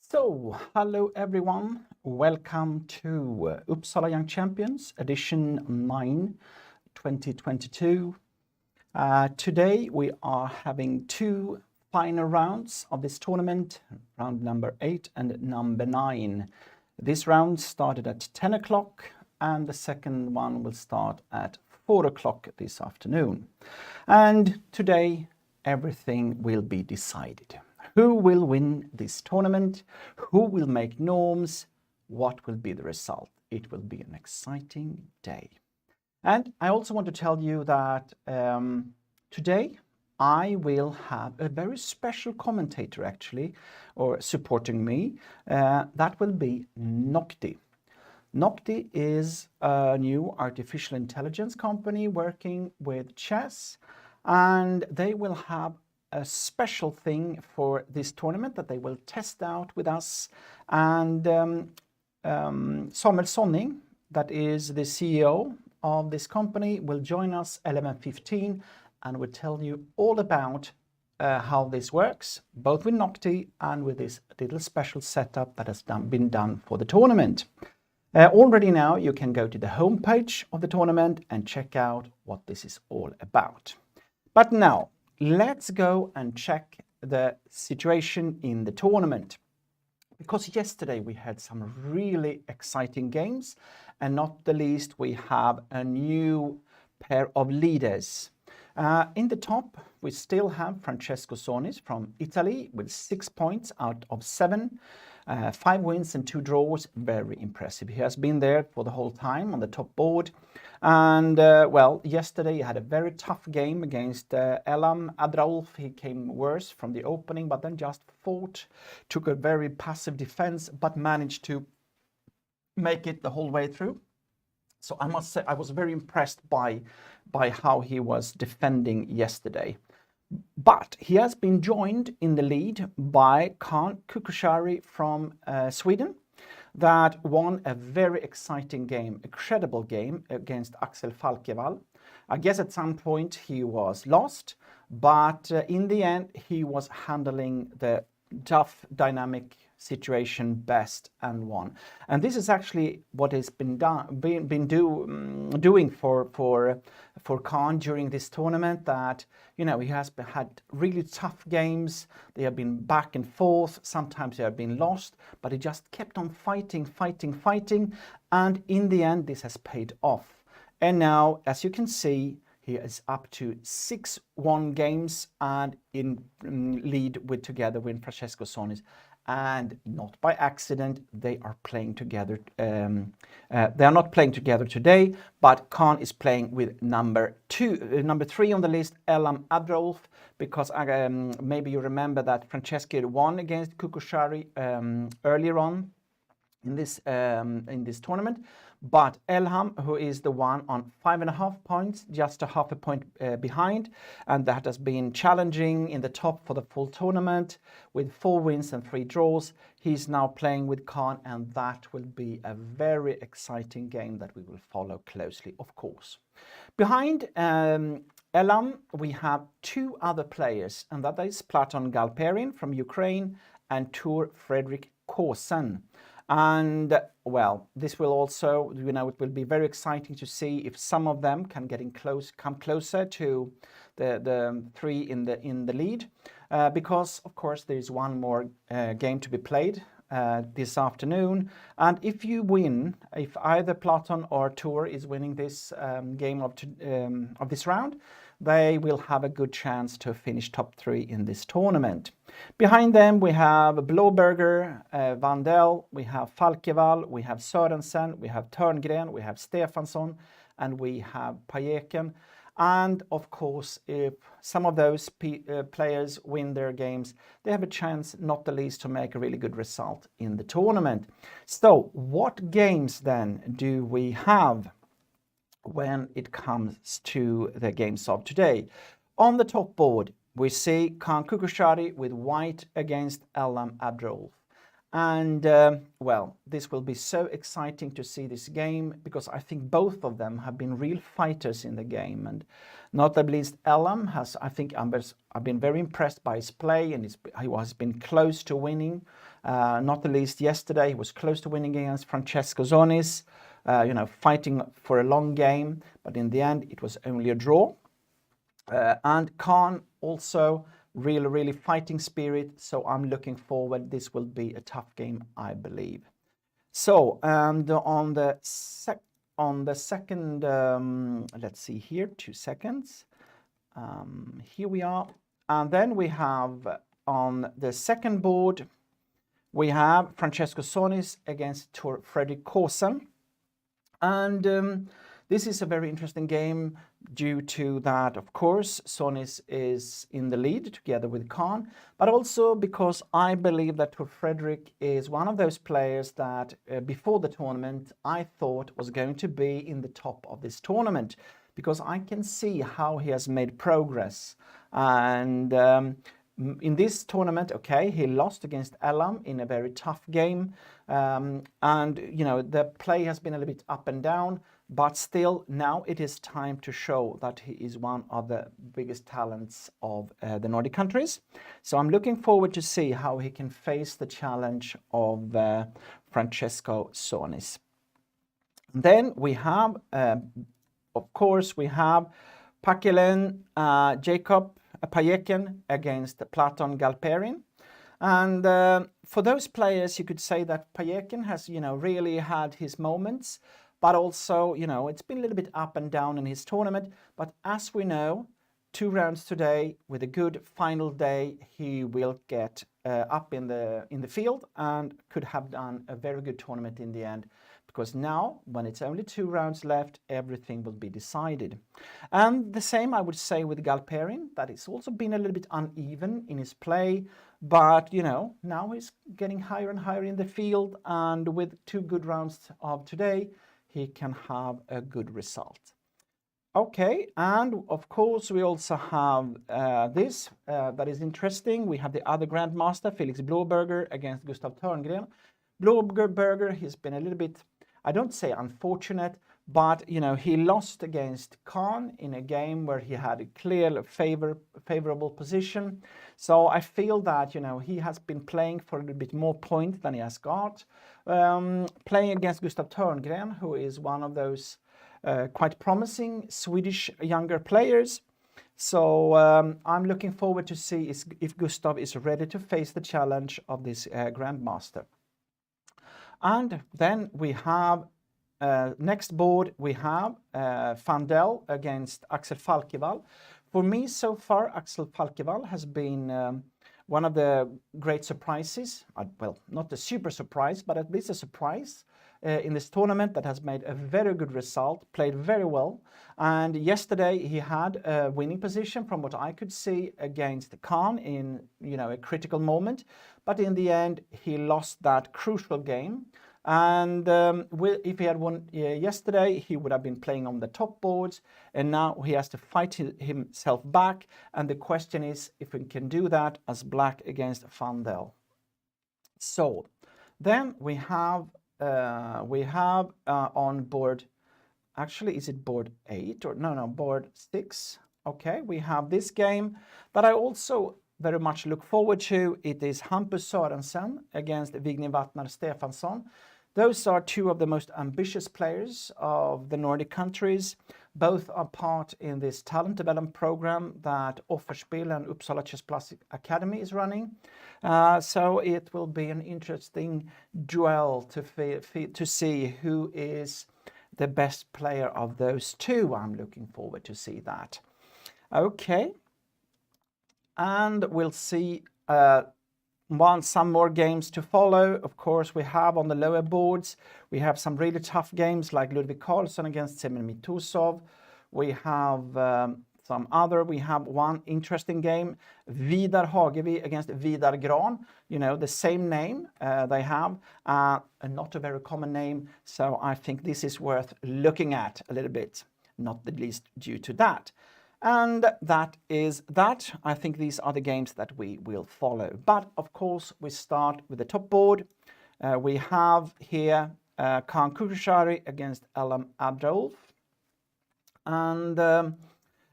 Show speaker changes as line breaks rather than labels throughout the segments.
Hello everyone, welcome to Uppsala Young Champions edition 9 2022. Today we are having two final rounds of this tournament, round number 8 and number 9. This round started at 10 o'clock and the second one will start at 4 o'clock this afternoon. And today everything will be decided. Who will win this tournament? Who will make norms? What will be the result? It will be an exciting day. And I also want to tell you that today I will have a very special commentator actually, or supporting me. That will be Noctie. Noctie is a new artificial intelligence company working with chess, and they will have a special thing for this tournament that they will test out with us. And Samuel Sonning, that is the CEO of this company, will join us 11:15 and will tell you all about how this works, both with Noctie and with this little special setup that has been done for the tournament. Already now you can go to the homepage of the tournament and check out what this is all about. But now, let's go and check the situation in the tournament. Because yesterday we had some really exciting games, and not the least we have a new pair of leaders. In the top we still have Francesco Sonis from Italy with 6 points out of 7. 5 wins and 2 draws, very impressive. He has been there for the whole time on the top board. And well, yesterday he had a very tough game against Elam Adraulf. He came worse from the opening, but then just fought, took a very passive defense, but managed to make it the whole way through. So I must say I was very impressed by how he was defending yesterday. But he has been joined in the lead by Kaan Kukushari from Sweden, that won a very exciting game, a credible game against Axel Falkevall. I guess at some point he was lost, but in the end he was handling the tough dynamic situation best and won. And this is actually what has been doing for Kaan during this tournament, that he has had really tough games. They have been back and forth, sometimes they have been lost, but he just kept on fighting, and in the end this has paid off. And now, as you can see, he is up to 6-1 games and in lead together with Francesco Sonis. And not by accident, they are playing together. They are not playing together today, but Kaan is playing with number 3 on the list, Elam Adraulf, because maybe you remember that Francesco won against Kukushari earlier on in this tournament. But Elham, who is the one on 5.5 points, just a half a point behind, and that has been challenging in the top for the full tournament with 4 wins and 3 draws. He's now playing with Kaan, and that will be a very exciting game that we will follow closely, of course. Behind Elam, we have 2 other players, and that is Platon Galperin from Ukraine and Tur Fredrik Kosen. And well, this will also, it will be very exciting to see if some of them can come closer to the 3 in the lead, because of course there is one more game to be played this afternoon. And if you win, if either Platon or Tur is winning this game of this round, they will have a good chance to finish top 3 in this tournament. Behind them we have Blåberger, Vandell, we have Falkevall, we have Sörensen, we have Törngren, we have Stefansson, and we have Pajeken. And of course, if some of those players win their games, they have a chance, not the least, to make a really good result in the tournament. So what games then do we have when it comes to the games of today? On the top board, we see Kaan Kukushari with white against Elam Adraulf. And well, this will be so exciting to see this game, because I think both of them have been real fighters in the game. And not the least, Elam has, I think I've been very impressed by his play, and he has been close to winning. Not the least yesterday, he was close to winning against Francesco Zonis, you know, fighting for a long game, but in the end it was only a draw. And Khan also really fighting spirit, so I'm looking forward. This will be a tough game, I believe. So, and on the second, let's see here, 2 seconds. Here we are, and then we have on the second board, we have Francesco Zonis against Tor Fredrik Kosen, and this is a very interesting game due to that, of course, Zonis is in the lead together with Khan, but also because I believe that Tor Fredrik is one of those players that before the tournament I thought was going to be in the top of this tournament, because I can see how he has made progress. And in this tournament, okay, he lost against Elam in a very tough game, and you know, the play has been a little bit up and down, but still now it is time to show that he is one of the biggest talents of the Nordic countries. So I'm looking forward to see how he can face the challenge of Francesco Zonis. Then we have, of course, we have Pakelen Jacob Payeken against Platon Galperin. And for those players, you could say that Payeken has, you know, really had his moments, but also, you know, it's been a little bit up and down in his tournament. But as we know, 2 rounds today with a good final day, he will get up in the field and could have done a very good tournament in the end. Because now, when it's only 2 rounds left, everything will be decided. And the same I would say with Galperin, that it's also been a little bit uneven in his play, but you know, now he's getting higher and higher in the field, and with 2 good rounds of today, he can have a good result. Okay, and of course we also have this that is interesting. We have the other Grandmaster, Felix Blåberger, against Gustav Törngren. Blåberger, he's been a little bit, I don't say unfortunate, but you know, he lost against Khan in a game where he had a clear favorable position. So I feel that, you know, he has been playing for a little bit more points than he has got. Playing against Gustav Törngren, who is one of those quite promising Swedish younger players. So I'm looking forward to see if Gustav is ready to face the challenge of this Grandmaster. And then we have, next board, we have Fandel against Axel Falkevall. For me, so far, Axel Falkevall has been one of the great surprises. Well, not a super surprise, but at least a surprise in this tournament that has made a very good result, played very well. And yesterday he had a winning position from what I could see against Khan in, you know, a critical moment. But in the end, he lost that crucial game. And if he had won yesterday, he would have been playing on the top boards, and now he has to fight himself back. And the question is if he can do that as black against Fandel. So then we have on board, actually, is it board 8 or no, board 6? Okay, we have this game that I also very much look forward to. It is Hampus Sørensen against Vigny Vatnar Stefansson. Those are 2 of the most ambitious players of the Nordic countries. Both are part in this talent development program that Offerspel and Uppsala Chess Plus Academy is running. So it will be an interesting duel to see who is the best player of those 2. I'm looking forward to see that. Okay. And we'll see some more games to follow. Of course, we have on the lower boards, we have some really tough games like Ludvig Karlsson against Semen Mitusov. We have we have one interesting game, Vidar Hagevi against Vidar Gran. You know, the same name they have, not a very common name. So I think this is worth looking at a little bit, not the least due to that. And that is that. I think these are the games that we will follow. But of course, we start with the top board. We have here Kaan Kukushari against Elam Abdolf. And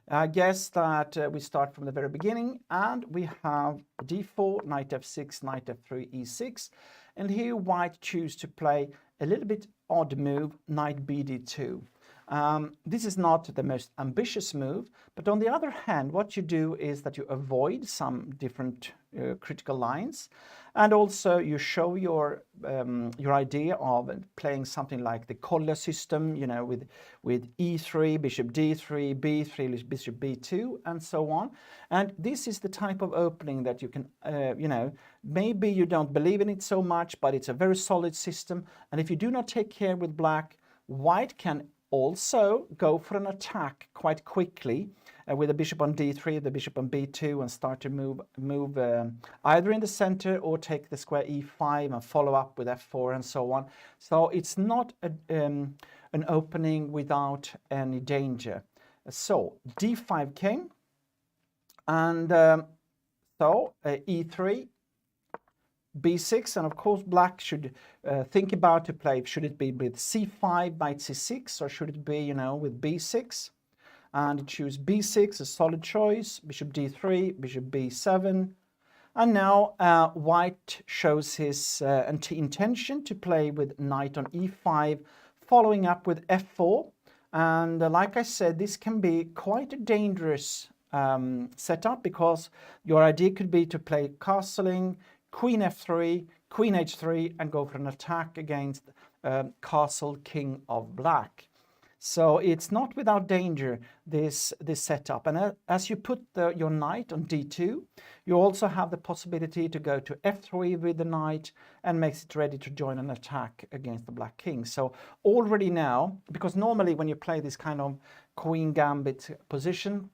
I guess that we start from the very beginning, and we have d4, knight f6, knight f3, e6. And here white choose to play a little bit odd move, knight bd2. This is not the most ambitious move, but on the other hand, what you do is that you avoid some different critical lines, and also you show your idea of playing something like the Kolle system, you know, with e3, bishop d3, b3, bishop b2, and so on. And this is the type of opening that you can, you know, maybe you don't believe in it so much, but it's a very solid system. And if you do not take care with black, white can also go for an attack quite quickly with the bishop on d3, the bishop on b2, and start to move either in the center or take the square e5 and follow up with f4 and so on. So it's not an opening without any danger. So d5 came, and so e3, b6, and of course black should think about to play, should it be with c5, knight c6, or should it be, you know, with b6? And choose b6, a solid choice, bishop d3, bishop b7. And now white shows his intention to play with knight on e5, following up with f4. And like I said, this can be quite a dangerous setup, because your idea could be to play castling, queen f3, queen h3, and go for an attack against castle king of black. So it's not without danger, this setup. And as you put your knight on d2, you also have the possibility to go to f3 with the knight and makes it ready to join an attack against the black king. So already now, because normally when you play this kind of queen gambit position,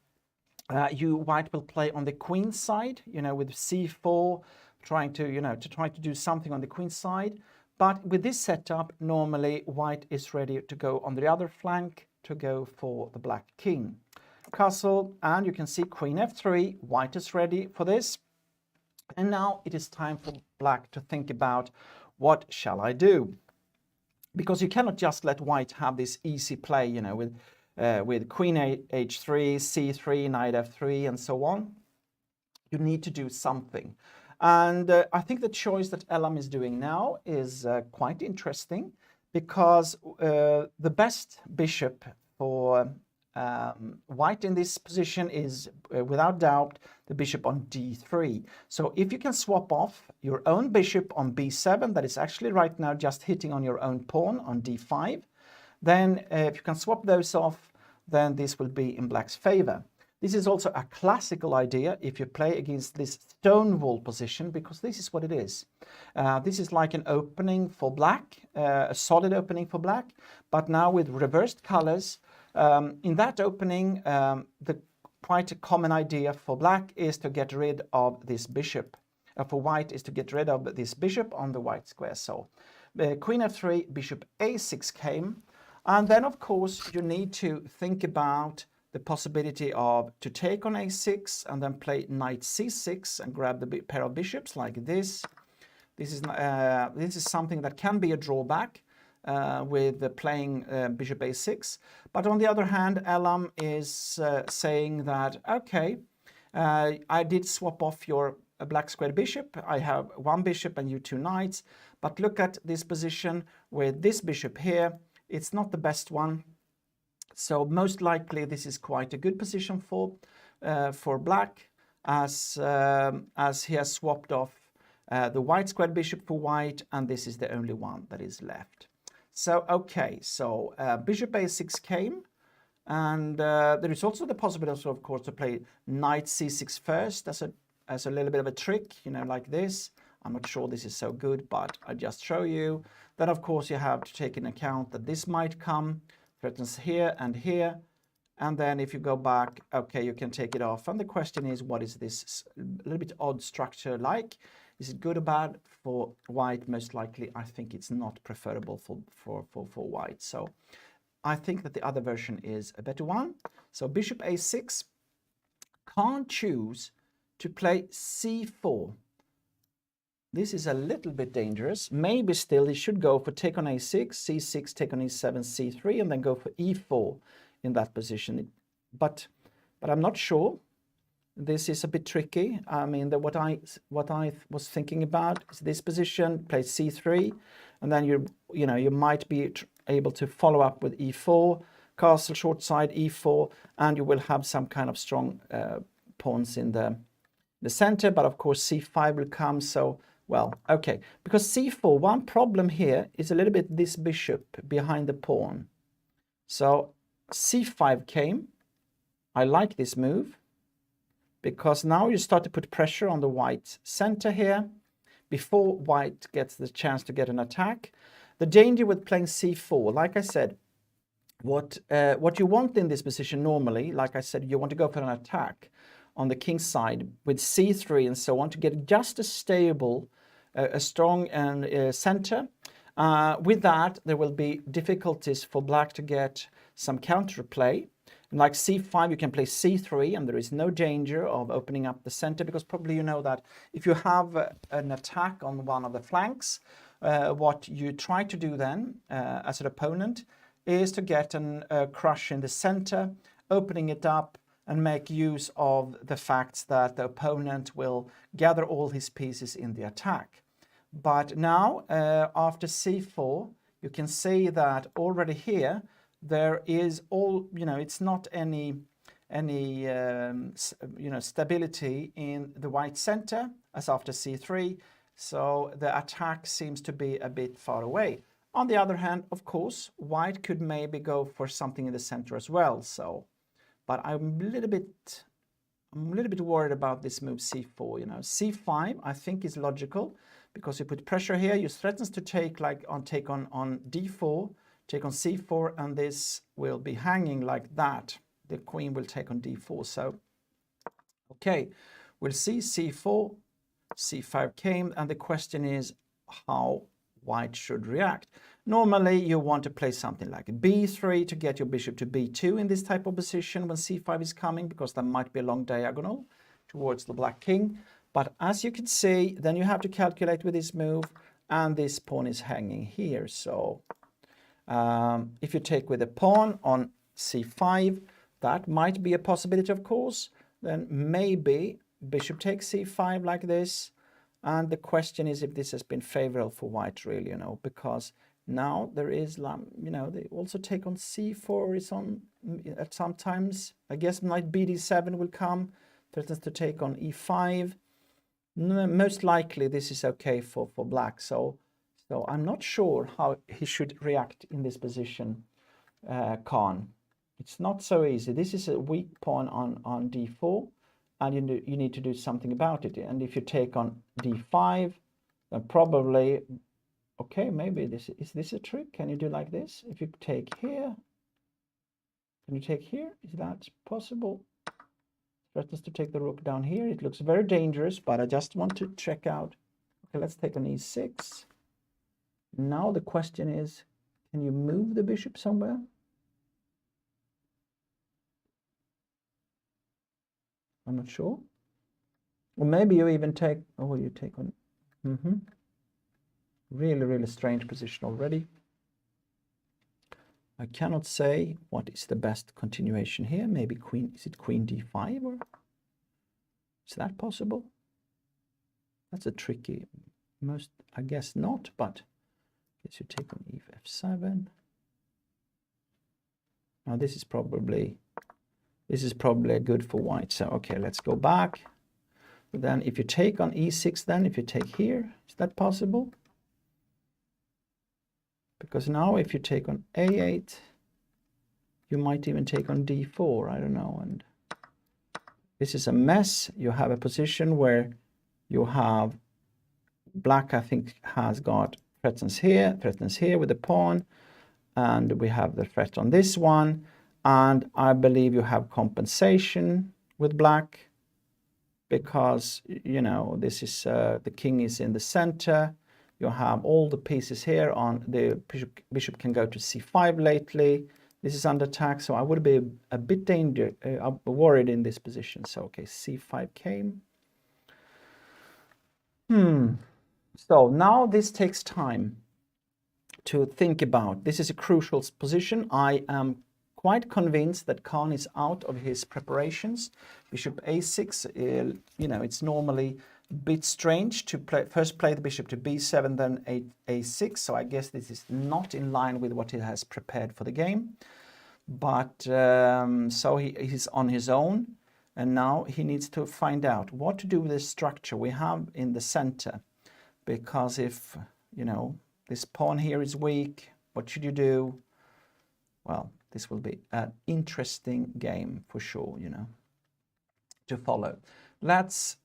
white will play on the queen side, you know, with c4, trying to, you know, try to do something on the queen side. But with this setup, normally white is ready to go on the other flank to go for the black king. Castle, and you can see queen f3, white is ready for this. And now it is time for black to think about, what shall I do? Because you cannot just let white have this easy play, you know, with queen h3, c3, knight f3, and so on. You need to do something. And I think the choice that Elam is doing now is quite interesting, because the best bishop for white in this position is, without doubt, the bishop on d3. So if you can swap off your own bishop on b7, that is actually right now just hitting on your own pawn on d5, then if you can swap those off, then this will be in black's favor. This is also a classical idea if you play against this stone wall position, because this is what it is. This is like an opening for black, a solid opening for black, but now with reversed colors. In that opening, the quite a common idea for black is to get rid of this bishop. For white is to get rid of this bishop on the white square. So queen f3, bishop a6 came. And then, of course, you need to think about the possibility of to take on a6 and then play knight c6 and grab the pair of bishops like this. This is something that can be a drawback with playing bishop a6. But on the other hand, Elam is saying that, okay, I did swap off your black squared bishop. I have one bishop and you two knights. But look at this position with this bishop here. It's not the best one. So most likely this is quite a good position for black, as he has swapped off the white squared bishop for white, and this is the only one that is left. So okay, so bishop a6 came, and there is also the possibility, of course, to play knight c6 first as a little bit of a trick, you know, like this. I'm not sure this is so good, but I just show you. Then of course you have to take into account that this might come, threatens here and here, and then if you go back, okay, you can take it off. And the question is, what is this little bit odd structure like? Is it good or bad for white? Most likely, I think it's not preferable for white. So I think that the other version is a better one. So bishop a6, can't choose to play c4. This is a little bit dangerous. Maybe still he should go for take on a6, c6, take on e7, c3, and then go for e4 in that position. But I'm not sure. This is a bit tricky. I mean, what I was thinking about is this position, play c3, and then you might be able to follow up with e4, castle short side e4, and you will have some kind of strong pawns in the center. But of course c5 will come. So well, okay, because c4, one problem here is a little bit this bishop behind the pawn. So c5 came. I like this move, because now you start to put pressure on the white center here before white gets the chance to get an attack. The danger with playing c4, like I said, what you want in this position normally, like I said, you want to go for an attack on the king's side with c3 and so on to get just a stable, a strong and center. With that, there will be difficulties for black to get some counterplay. Like c5, you can play c3, and there is no danger of opening up the center, because probably you know that if you have an attack on one of the flanks, what you try to do then as an opponent is to get a crush in the center, opening it up and make use of the fact that the opponent will gather all his pieces in the attack. But now, after c4, you can see that already here, there is it's not any stability in the white center as after c3. So the attack seems to be a bit far away. On the other hand, of course, white could maybe go for something in the center as well. So, but I'm a little bit worried about this move c4. C5 I think is logical, because you put pressure here. You threatens to take on d4. Take on c4, and this will be hanging like that. The queen will take on d4. So, okay, we'll see c4, c5 came, and the question is how white should react. Normally, you want to play something like b3 to get your bishop to b2 in this type of position when c5 is coming, because there might be a long diagonal towards the black king. But as you can see, then you have to calculate with this move, and this pawn is hanging here. So if you take with a pawn on c5, that might be a possibility, of course. Then maybe bishop takes c5 like this. And the question is if this has been favorable for white, really, because now there is, they also take on c4 is on at sometimes. I guess knight bd7 will come, threatens to take on e5. Most likely this is okay for black. So I'm not sure how he should react in this position, Khan. It's not so easy. This is a weak pawn on d4, and you need to do something about it. And if you take on d5, then probably, okay, maybe is this a trick? Can you do like this? If you take here, can you take here? Is that possible? Threatens to take the rook down here. It looks very dangerous, but I just want to check out. Okay, let's take on e6. Now the question is, can you move the bishop somewhere? I'm not sure. Or maybe you even take, you take on, really, really strange position already. I cannot say what is the best continuation here. Maybe is it queen d5, or is that possible? That's a tricky, I guess not, but I guess you take on f7. Now this is probably good for white. So okay, let's go back. But then if you take on e6, then if you take here, is that possible? Because now if you take on a8, you might even take on d4, I don't know. And this is a mess. You have a position where you have black, I think, has got threatens here with the pawn, and we have the threat on this one. And I believe you have compensation with black, because, this is the king is in the center. You have all the pieces here on the bishop can go to c5 lately. This is under attack, so I would be a bit worried in this position. So okay, c5 came. So now this takes time to think about. This is a crucial position. I am quite convinced that Khan is out of his preparations. Bishop a6, you know, it's normally a bit strange to first play the bishop to b7, then a6. So I guess this is not in line with what he has prepared for the game. But so he's on his own. And now he needs to find out what to do with this structure we have in the center. Because if, you know, this pawn here is weak, what should you do? Well, this will be an interesting game for sure, you know, to follow. Let's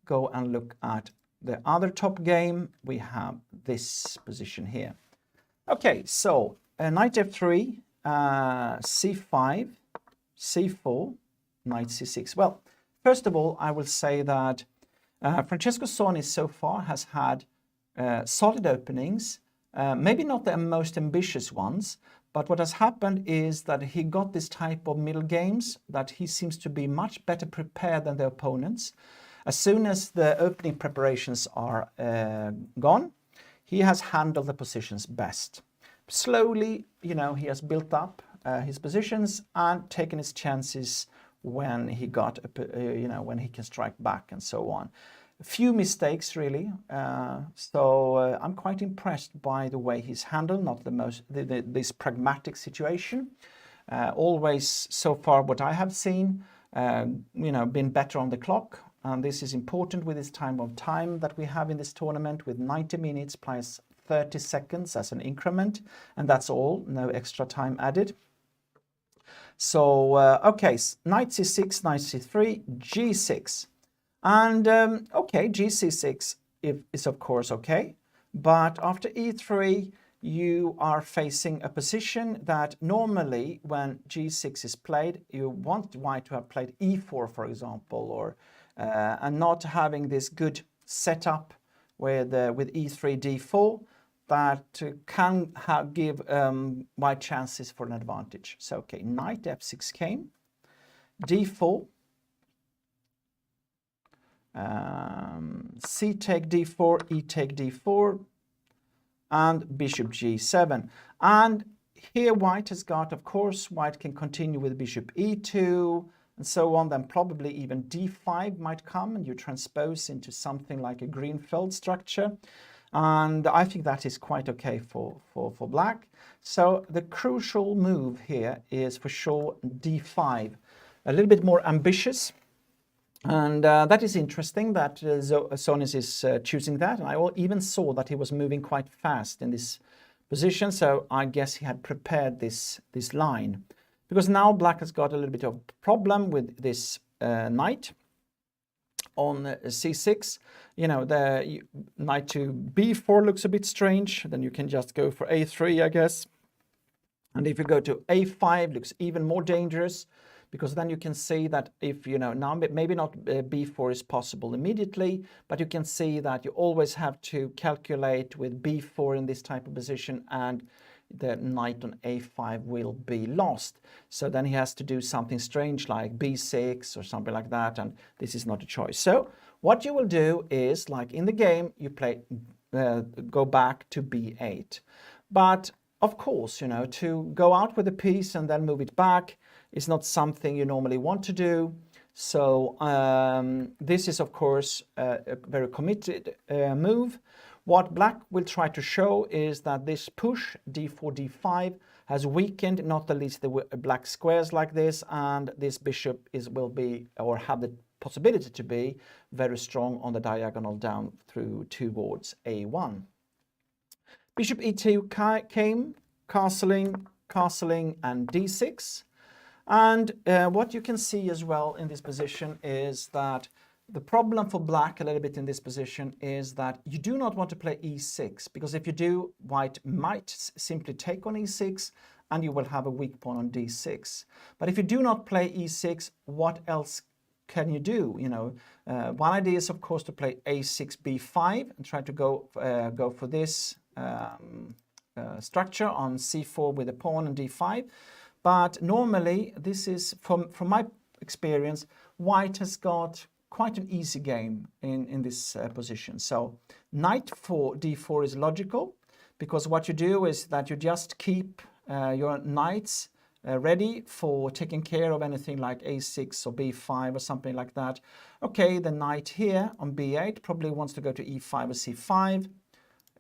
go and look at the other top game. We have this position here. Okay, so knight f3, c5, c4, knight c6. Well, first of all, I will say that Francesco Soni so far has had solid openings, maybe not the most ambitious ones, but what has happened is that he got this type of middle games that he seems to be much better prepared than the opponents. As soon as the opening preparations are gone, he has handled the positions best. Slowly, you know, he has built up his positions and taken his chances when he got, you know, when he can strike back and so on. A few mistakes really, so I'm quite impressed by the way he's handled not the most this pragmatic situation. Always so far what I have seen, you know, been better on the clock, and this is important with this time that we have in this tournament with 90 minutes plus 30 seconds as an increment, and that's all, no extra time added. So okay, knight c6, knight c3, g6. And okay, gc6 is of course okay, but after e3 you are facing a position that normally when g6 is played, you want white to have played e4, for example, or and not having this good setup with e3 d4 that can give white chances for an advantage. So okay, knight f6 came, d4. C take d4, e take d4, and bishop g7. And here white has got, of course, white can continue with bishop e2 and so on. Then probably even d5 might come and you transpose into something like a Greenfeld structure. And I think that is quite okay for black. So the crucial move here is for sure d5. A little bit more ambitious. And that is interesting that Sonis is choosing that. And I even saw that he was moving quite fast in this position. So I guess he had prepared this line. Because now black has got a little bit of problem with this knight on c6. You know, the knight to b4 looks a bit strange. Then you can just go for a3, I guess. And if you go to a5, looks even more dangerous. Because then you can see that if, you know, now maybe not b4 is possible immediately, but you can see that you always have to calculate with b4 in this type of position and the knight on a5 will be lost. So then he has to do something strange like b6 or something like that, and this is not a choice. So what you will do is, like in the game, you play go back to b8. But of course, you know, to go out with a piece and then move it back is not something you normally want to do. So this is of course a very committed move. What black will try to show is that this push d4, d5 has weakened not the least the black squares like this, and this bishop will be, or have the possibility to be, very strong on the diagonal down through towards a1. Bishop e2 came, castling, and d6. And what you can see as well in this position is that the problem for black a little bit in this position is that you do not want to play e6, because if you do, white might simply take on e6 and you will have a weak pawn on d6. But if you do not play e6, what else can you do? You know, one idea is of course to play a6, b5 and try to go for this structure on c4 with a pawn and d5. But normally, this is, from my experience, white has got quite an easy game in this position. So knight for d4 is logical, because what you do is that you just keep your knights ready for taking care of anything like a6 or b5 or something like that. Okay, the knight here on b8 probably wants to go to e5 or c5.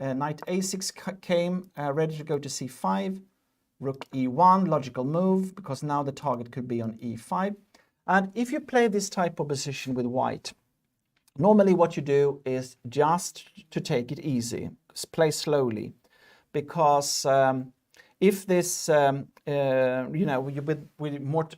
Knight a6 came ready to go to c5. Rook e1, logical move, because now the target could be on e5. And if you play this type of position with white, normally what you do is just to take it easy, play slowly, because if this, with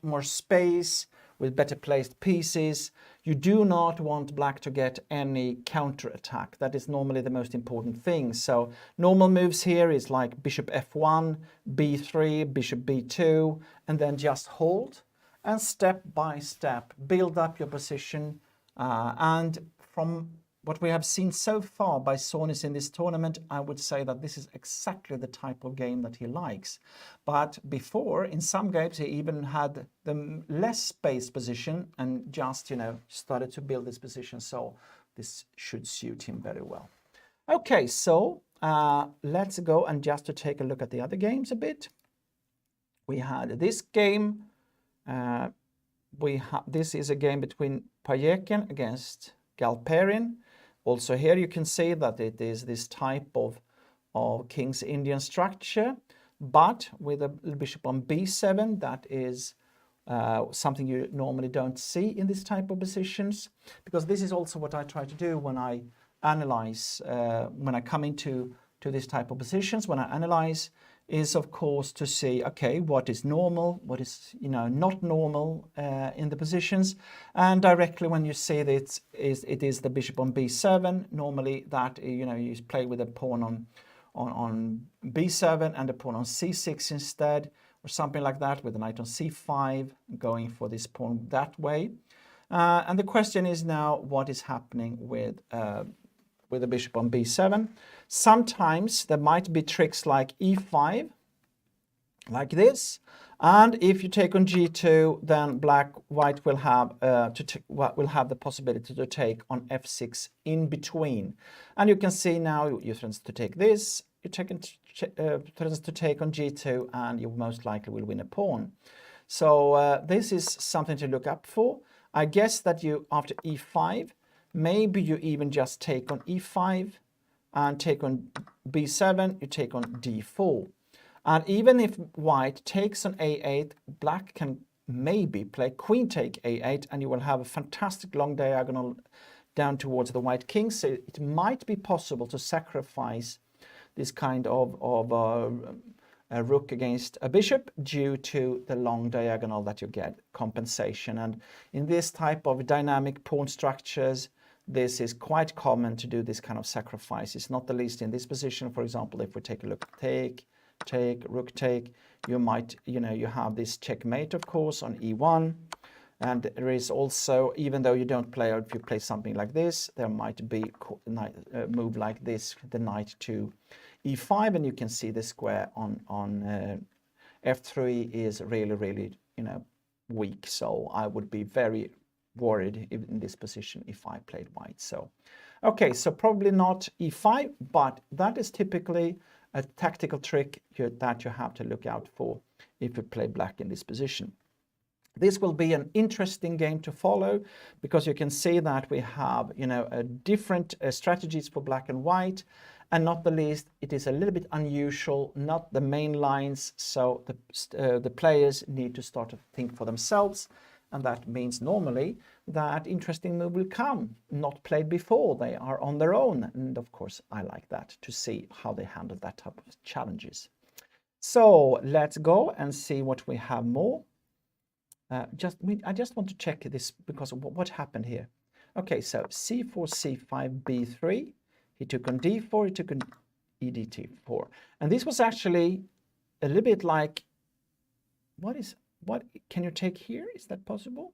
more space, with better placed pieces, you do not want black to get any counter attack. That is normally the most important thing. So normal moves here is like bishop f1, b3, bishop b2, and then just hold and step by step build up your position. And from what we have seen so far by Sonis in this tournament, I would say that this is exactly the type of game that he likes. But before, in some games, he even had the less space position and just, started to build this position. So this should suit him very well. Okay, so let's go and just to take a look at the other games a bit. We had this game. This is a game between Payekin against Galperin. Also here you can see that it is this type of King's Indian structure, but with a bishop on b7. That is something you normally don't see in this type of positions, because this is also what I try to do when I analyze, when I come into this type of positions, when I analyze, is of course to see, okay, what is normal, what is not normal in the positions. And directly when you see that it is the bishop on b7, normally that you play with a pawn on b7 and a pawn on c6 instead, or something like that, with a knight on c5, going for this pawn that way. And the question is now, what is happening with the bishop on b7? Sometimes there might be tricks like e5, like this, and if you take on g2, then white will have the possibility to take on f6 in between. And you can see now you threatens to take this, you threatens to take on g2, and you most likely will win a pawn. So this is something to look up for. I guess that you, after e5, maybe you even just take on e5 and take on b7, you take on d4. And even if white takes on a8, black can maybe play queen take a8, and you will have a fantastic long diagonal down towards the white king. So it might be possible to sacrifice this kind of a rook against a bishop due to the long diagonal that you get, compensation. And in this type of dynamic pawn structures, this is quite common to do this kind of sacrifices, not the least in this position. For example, if we take a look, take, rook take, you might, you have this checkmate, of course, on e1. And there is also, even though you don't play, or if you play something like this, there might be a move like this, the knight to e5, and you can see the square on f3 is really, really, weak. So I would be very worried in this position if I played white. So, okay, so probably not e5, but that is typically a tactical trick that you have to look out for if you play black in this position. This will be an interesting game to follow, because you can see that we have, different strategies for black and white, and not the least, it is a little bit unusual, not the main lines, so the players need to start to think for themselves. And that means normally that interesting move will come, not played before, they are on their own. And of course, I like that, to see how they handle that type of challenges. So let's go and see what we have more. I just want to check this, because of what happened here. Okay, so c4, c5, b3. He took on d4, he took on ed4. And this was actually a little bit like, what can you take here? Is that possible?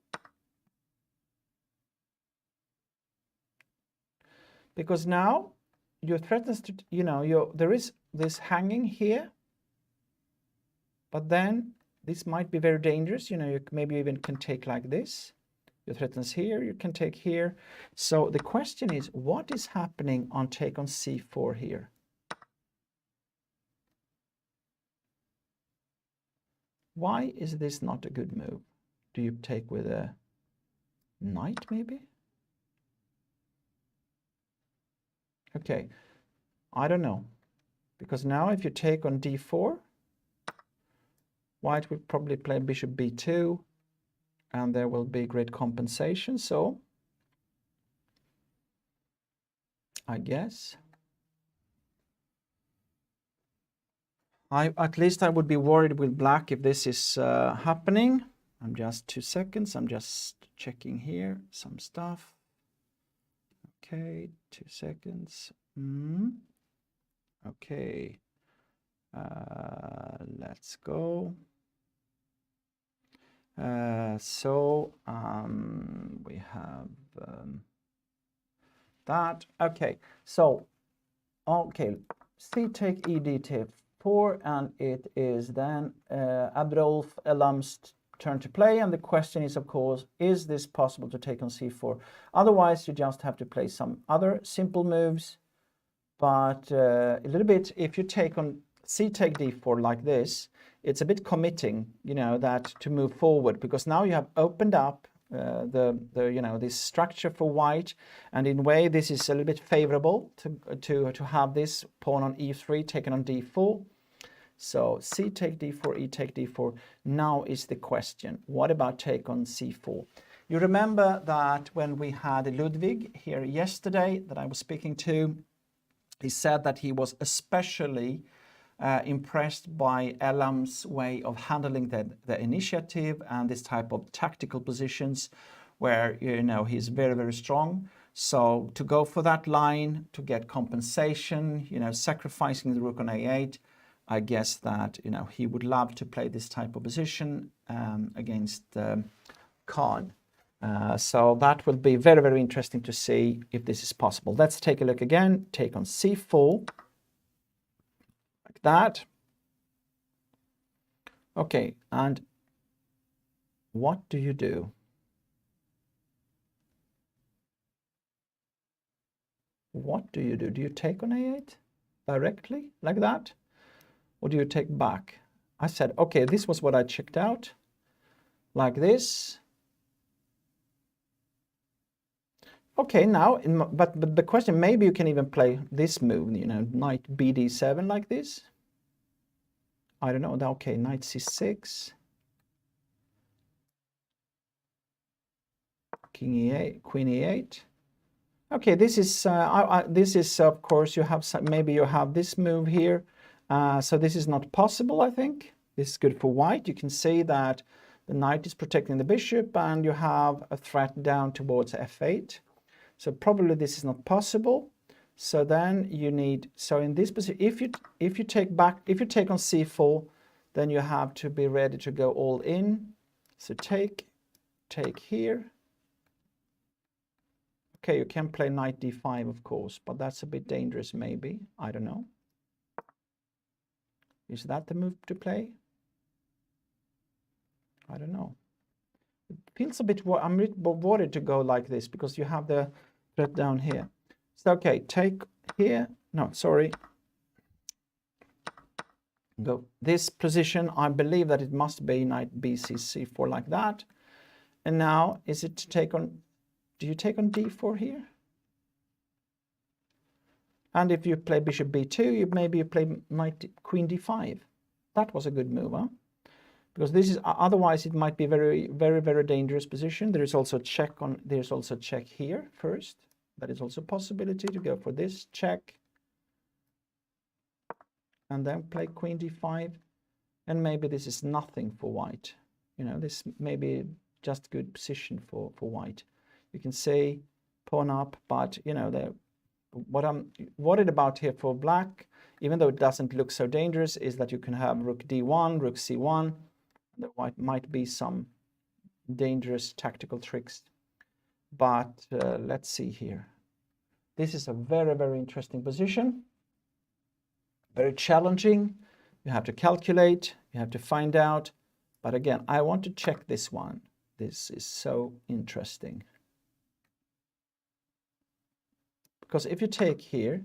Because now you threatens to, there is this hanging here, but then this might be very dangerous. You maybe even can take like this, You threatens here, you can take here. So the question is, what is happening on take on c4 here? Why is this not a good move? Do you take with a knight maybe? Okay, I don't know. Because now if you take on d4, white will probably play bishop b2, and there will be great compensation. So I guess at least I would be worried with black if this is happening. I'm just 2 seconds. I'm just checking here some stuff. Okay, 2 seconds. Okay, let's go. We have that. Okay, so okay, c take e d take 4, and it is then Abdulf Elam's turn to play, and the question is, of course, is this possible to take on c4? Otherwise, you just have to play some other simple moves. But a little bit, if you take on c take d4 like this, it's a bit committing, you know, that to move forward, because now you have opened up this structure for white, and in a way this is a little bit favorable to have this pawn on e3 taken on d4. So c take d4, e take d4. Now is the question, what about take on c4? You remember that when we had Ludwig here yesterday that I was speaking to, he said that he was especially impressed by Elam's way of handling the initiative and this type of tactical positions where, you know, he's very, very strong. So to go for that line, to get compensation, you know, sacrificing the rook on a8, I guess that, you know, he would love to play this type of position against Khan. So that will be very, very interesting to see if this is possible. Let's take a look again. Take on c4, like that. Okay, and what do you do? What do you do? Do you take on a8 directly, like that? Or do you take back? I said, okay, this was what I checked out, like this. Okay, now, but the question, maybe you can even play this move, you know, knight bd7 like this. I don't know. Okay, knight c6, king e8, queen e8. Okay, this is of course, you have some, maybe you have this move here. So this is not possible, I think. This is good for white. You can see that the knight is protecting the bishop, and you have a threat down towards f8. So probably this is not possible. So then you need, so in this position, if you take on c4, then you have to be ready to go all in. So take here. Okay, you can play knight d5, of course, but that's a bit dangerous maybe. I don't know. Is that the move to play? I don't know. It feels a bit, I'm a bit worried to go like this, because you have the threat down here. So, okay, take here. No, sorry. Go this position. I believe that it must be knight bc c4 like that. And now, is it to take on, do you take on d4 here? And if you play bishop b2, maybe you play knight queen d5. That was a good move, huh? Because this is, otherwise it might be very, very, very dangerous position. There is also check on, there's also check here first. That is also a possibility to go for this check. And then play queen d5. And maybe this is nothing for white. You know, this may be just good position for white. You can say pawn up, but, you know, what I'm worried about here for black, even though it doesn't look so dangerous, is that you can have rook d1, rook c1. There might be some dangerous tactical tricks. But let's see here. This is a very, very interesting position. Very challenging. You have to calculate, you have to find out. But again, I want to check this one. This is so interesting. Because if you take here,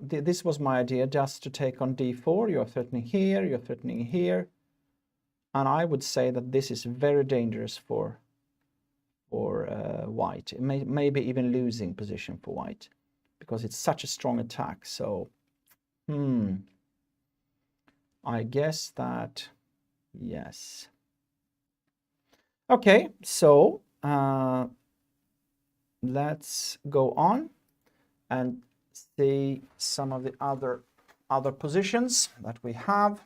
this was my idea, just to take on d4. You're threatening here, you're threatening here. And I would say that this is very dangerous for white. It may be even losing position for white, because it's such a strong attack. So, I guess that, yes. Okay, so let's go on and see some of the other positions that we have.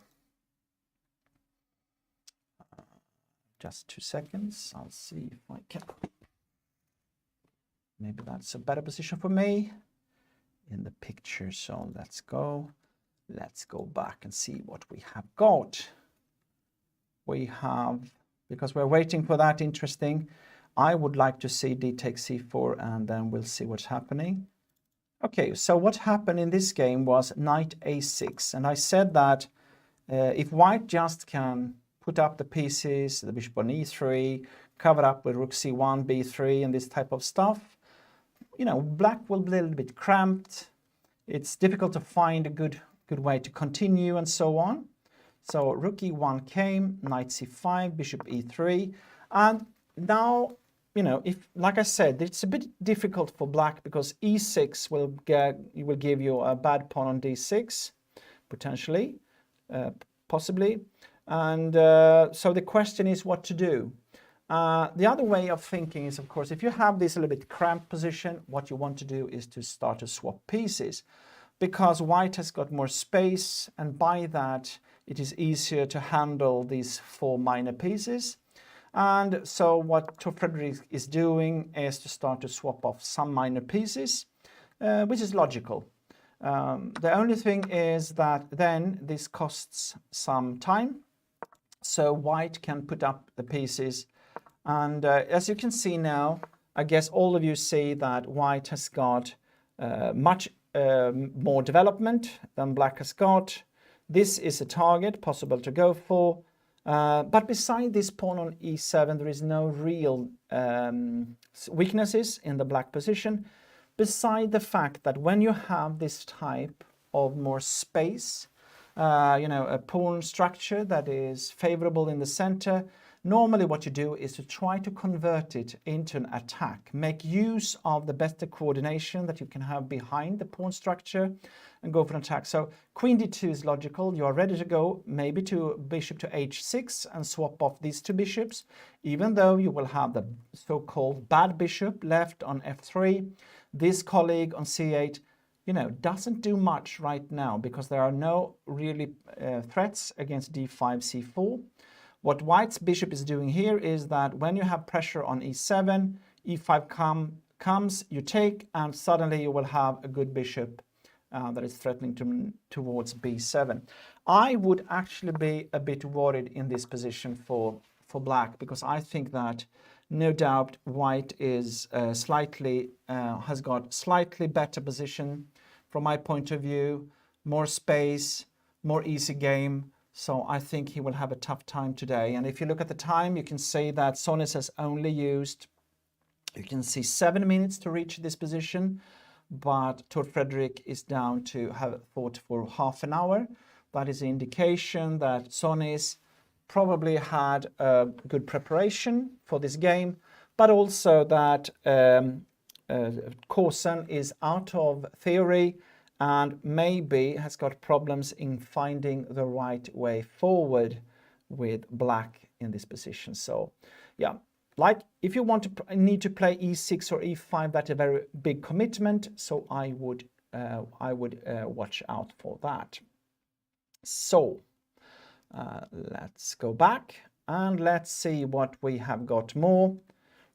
Just 2 seconds. I'll see if I can. Maybe that's a better position for me in the picture. So let's go back and see what we have got. We have, because we're waiting for that interesting, I would like to see d takes c4, and then we'll see what's happening. Okay, so what happened in this game was knight a6, and I said that if white just can put up the pieces, the bishop on e3, cover up with rook c1, b3, and this type of stuff, you know, black will be a little bit cramped. It's difficult to find a good way to continue and so on. So rook e1 came, knight c5, bishop e3, and now, you know, if, like I said, it's a bit difficult for black because e6 will give you a bad pawn on d6, potentially, possibly. And so the question is what to do. The other way of thinking is, of course, if you have this a little bit cramped position, what you want to do is to start to swap pieces, because white has got more space, and by that it is easier to handle these 4 minor pieces. And so what Tor Fredrik is doing is to start to swap off some minor pieces, which is logical. The only thing is that then this costs some time. So white can put up the pieces. And as you can see now, I guess all of you see that white has got much more development than black has got. This is a target possible to go for. But beside this pawn on e7, there is no real weaknesses in the black position, beside the fact that when you have this type of more space, you know, a pawn structure that is favorable in the center, normally what you do is to try to convert it into an attack. Make use of the better coordination that you can have behind the pawn structure and go for an attack. So queen d2 is logical. You are ready to go maybe to bishop to h6 and swap off these 2 bishops, even though you will have the so-called bad bishop left on f3. This colleague on c8, you know, doesn't do much right now because there are no really threats against d5, c4. What white's bishop is doing here is that when you have pressure on e7, e5 comes, you take, and suddenly you will have a good bishop that is threatening towards b7. I would actually be a bit worried in this position for black, because I think that no doubt white is has got slightly better position from my point of view, more space, more easy game. So I think he will have a tough time today. And if you look at the time, you can see that Sonis has only used, you can see 7 minutes to reach this position, but Tor Fredrik is down to have fought for half an hour. That is an indication that Sonis probably had a good preparation for this game, but also that Korsen is out of theory and maybe has got problems in finding the right way forward with black in this position. So yeah, like if you want to need to play e6 or e5, that's a very big commitment. So I would watch out for that. So let's go back and let's see what we have got more.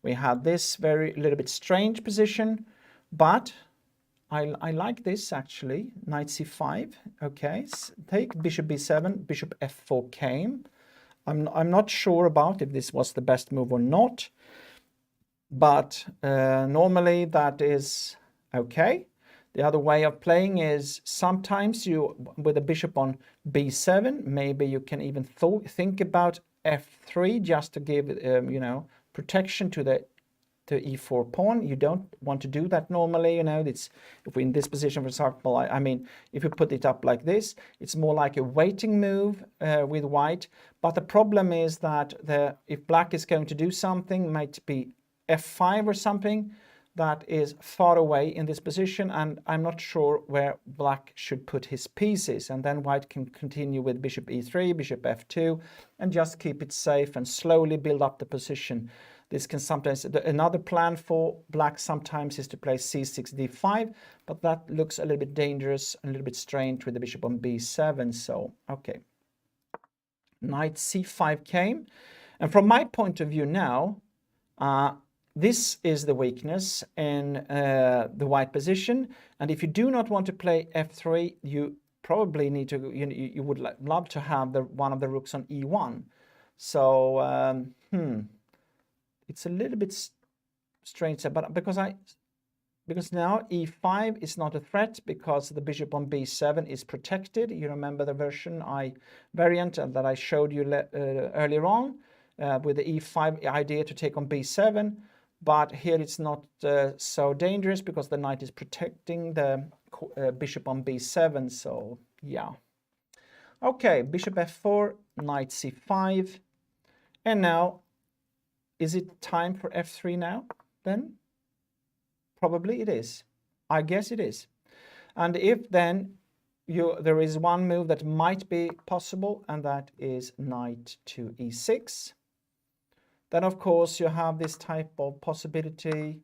We had this little bit strange position, but I like this actually. Knight c5. Okay, take bishop b7, bishop f4 came. I'm not sure about if this was the best move or not, but normally that is okay. The other way of playing is sometimes you, with a bishop on b7, maybe you can even think about f3 just to give, you know, protection to the e4 pawn. You don't want to do that normally, you know. It's, if we're in this position, for example, I mean, if you put it up like this, it's more like a waiting move with white. But the problem is that if black is going to do something, might be f5 or something that is far away in this position, and I'm not sure where black should put his pieces. And then white can continue with bishop e3, bishop f2, and just keep it safe and slowly build up the position. This can sometimes, another plan for black sometimes is to play c6, d5, but that looks a little bit dangerous, a little bit strange with the bishop on b7. So, okay. Knight c5 came. And from my point of view now, this is the weakness in the white position. And if you do not want to play f3, you probably need to, you would love to have one of the rooks on e1. So, it's a little bit strange, but because now e5 is not a threat because the bishop on b7 is protected. You remember the variant that I showed you earlier on with the e5 idea to take on b7, but here it's not so dangerous because the knight is protecting the bishop on b7. So yeah, okay, bishop f4, knight c5, and now, is it time for f3 now, then? Probably it is. I guess it is. And if then there is one move that might be possible, and that is knight to e6. Then, of course, you have this type of possibility,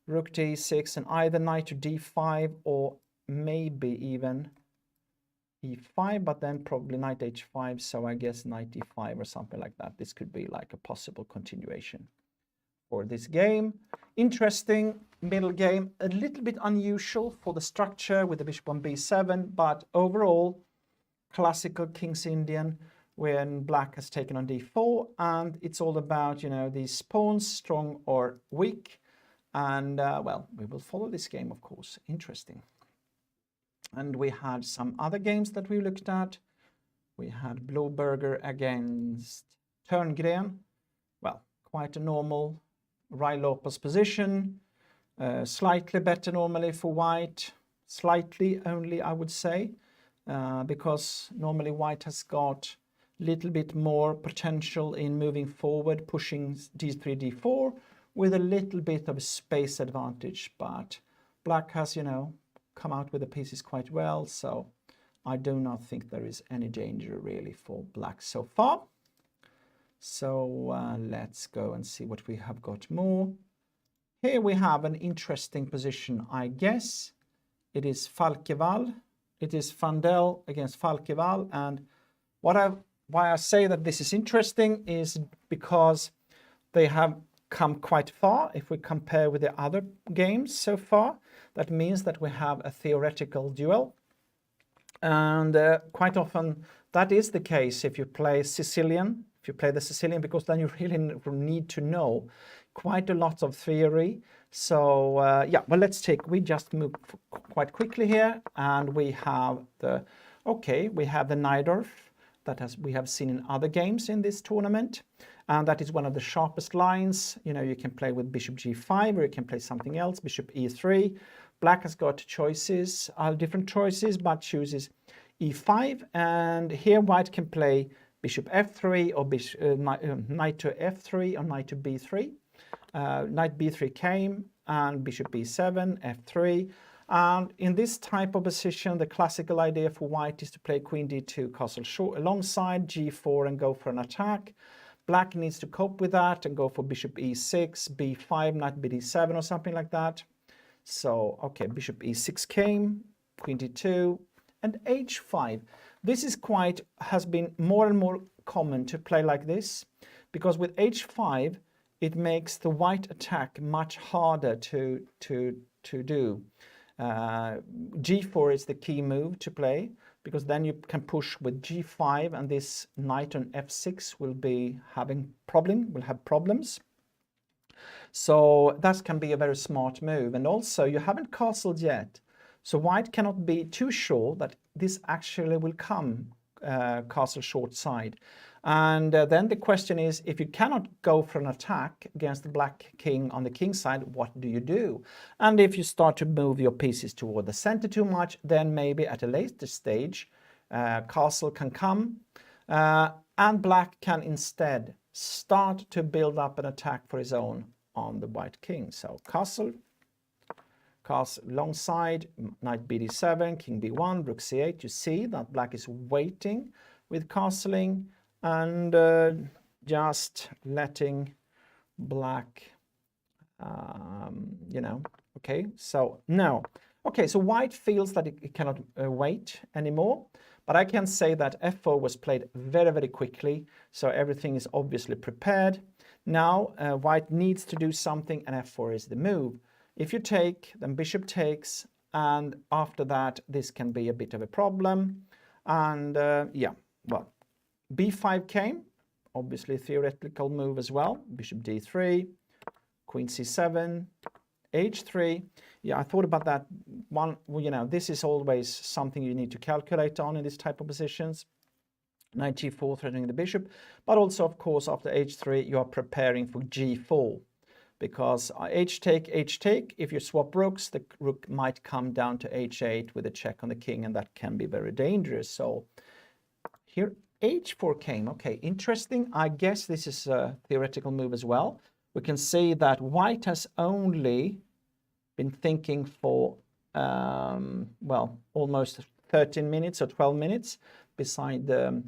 rook to e6, and either knight to d5 or maybe even e5, but then probably knight h5, so I guess knight e5 or something like that. This could be like a possible continuation for this game. Interesting middle game, a little bit unusual for the structure with the bishop on b7, but overall classical King's Indian when black has taken on d4, and it's all about, you know, these pawns, strong or weak, and well, we will follow this game, of course. Interesting. And we had some other games that we looked at. We had Blåberger against Törngren. Well, quite a normal Rai-Lopez position. Slightly better normally for white. Slightly only, I would say, because normally white has got a little bit more potential in moving forward, pushing d3, d4 with a little bit of a space advantage. But black has, you know, come out with the pieces quite well, so I do not think there is any danger really for black so far. So let's go and see what we have got more. Here we have an interesting position, I guess. It is Falkevall. It is Fandel against Falkevall, and why I say that this is interesting is because they have come quite far. If we compare with the other games so far, that means that we have a theoretical duel, and quite often that is the case if you play Sicilian, if you play the Sicilian, because then you really need to know quite a lot of theory. So yeah, well, we just move quite quickly here, and we have the Najdorf that we have seen in other games in this tournament. And that is one of the sharpest lines. You know, you can play with bishop g5, or you can play something else, bishop e3. Black has got choices, different choices, but chooses e5. And here white can play bishop f3 or knight to f3 or knight to b3. Knight b3 came, and bishop b7, f3. And in this type of position, the classical idea for white is to play queen d2, castle short alongside g4 and go for an attack. Black needs to cope with that and go for bishop e6, b5, knight bd7 or something like that. So, okay, bishop e6 came, queen d2, and h5. This is has been more and more common to play like this, because with h5, it makes the white attack much harder to do. G4 is the key move to play, because then you can push with g5, and this knight on f6 will have problems. So that can be a very smart move. And also, you haven't castled yet, so white cannot be too sure that this actually will come castle short side. And then the question is, if you cannot go for an attack against the black king on the king side, what do you do? And if you start to move your pieces toward the center too much, then maybe at a later stage, castle can come, and black can instead start to build up an attack for his own on the white king. So castle long side, knight bd7, king b1, rook c8. You see that black is waiting with castling and just letting black, you know, okay, so no. Okay, so white feels that it cannot wait anymore, but I can say that f4 was played very, very quickly, so everything is obviously prepared. Now white needs to do something, and f4 is the move. If you take, then bishop takes, and after that this can be a bit of a problem. And yeah, well, b5 came, obviously theoretical move as well. Bishop d3, queen c7, h3. Yeah, I thought about that one. Well, you know, this is always something you need to calculate on in this type of positions. Knight g4 threatening the bishop, but also, of course, after h3 you are preparing for g4, because h take, if you swap rooks, the rook might come down to h8 with a check on the king, and that can be very dangerous. So here h4 came. Okay, interesting. I guess this is a theoretical move as well. We can see that white has only been thinking for, well, almost 13 minutes or 12 minutes beside the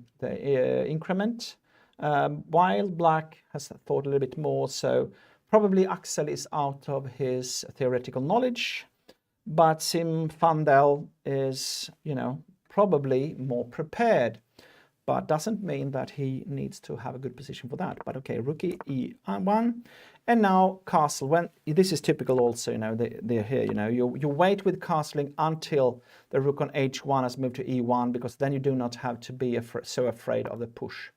increment, while black has thought a little bit more. So probably Axel is out of his theoretical knowledge, but Sim van Del is, you know, probably more prepared. But doesn't mean that he needs to have a good position for that. But okay, rook e1, and now castle. When this is typical also, you know, they're here, you know, you wait with castling until the rook on h1 has moved to e1, because then you do not have to be so afraid of the push.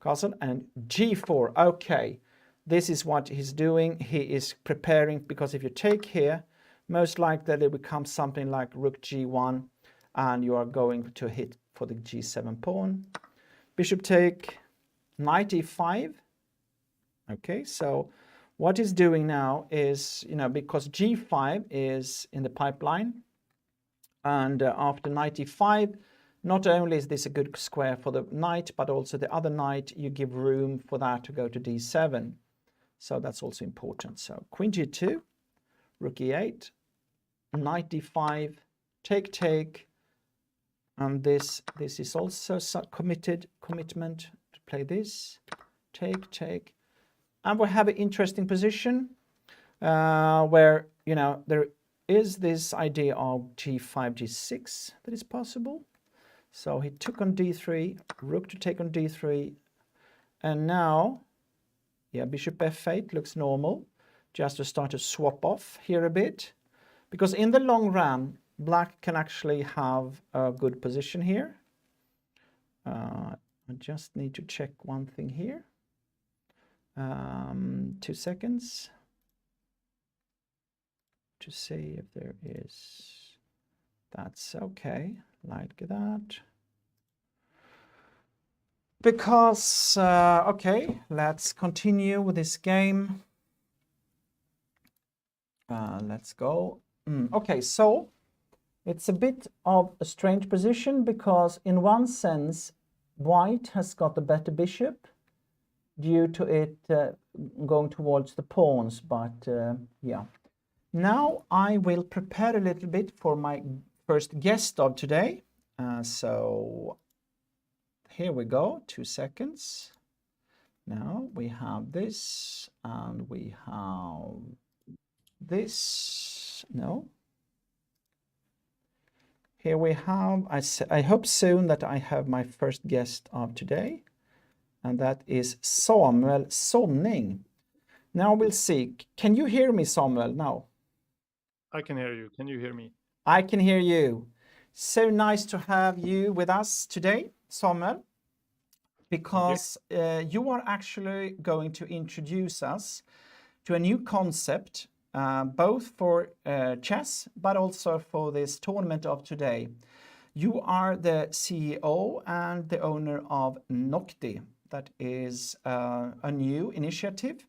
Castle and g4. Okay, this is what he's doing. He is preparing, because if you take here, most likely it becomes something like rook g1, and you are going to hit for the g7 pawn. Bishop take, knight e5. Okay, so what he's doing now is, you know, because g5 is in the pipeline, and after knight e5, not only is this a good square for the knight, but also the other knight, you give room for that to go to d7. So that's also important. So queen g2, rook e8, knight d5, take, and this is also commitment to play this, take, and we have an interesting position where, you know, there is this idea of g5, g6 that is possible. So he took on d3, rook to take on d3, and now, yeah, bishop f8 looks normal, just to start to swap off here a bit, because in the long run, black can actually have a good position here. I just need to check one thing here. 2 seconds to see if there is. That's okay, like that. Because, okay, let's continue with this game. Let's go. Okay, so it's a bit of a strange position, because in one sense, white has got the better bishop due to it going towards the pawns, but yeah. Now I will prepare a little bit for my first guest of today. So here we go, 2 seconds. Now we have this, and we have this. No. Here we have, I hope soon that I have my first guest of today, and that is Samuel Sonning. Now we'll see. Can you hear me, Samuel, now?
I can hear you. Can you hear me?
I can hear you. So nice to have you with us today, Samuel, because you are actually going to introduce us to a new concept, both for chess, but also for this tournament of today. You are the CEO and the owner of Noctie that is a new initiative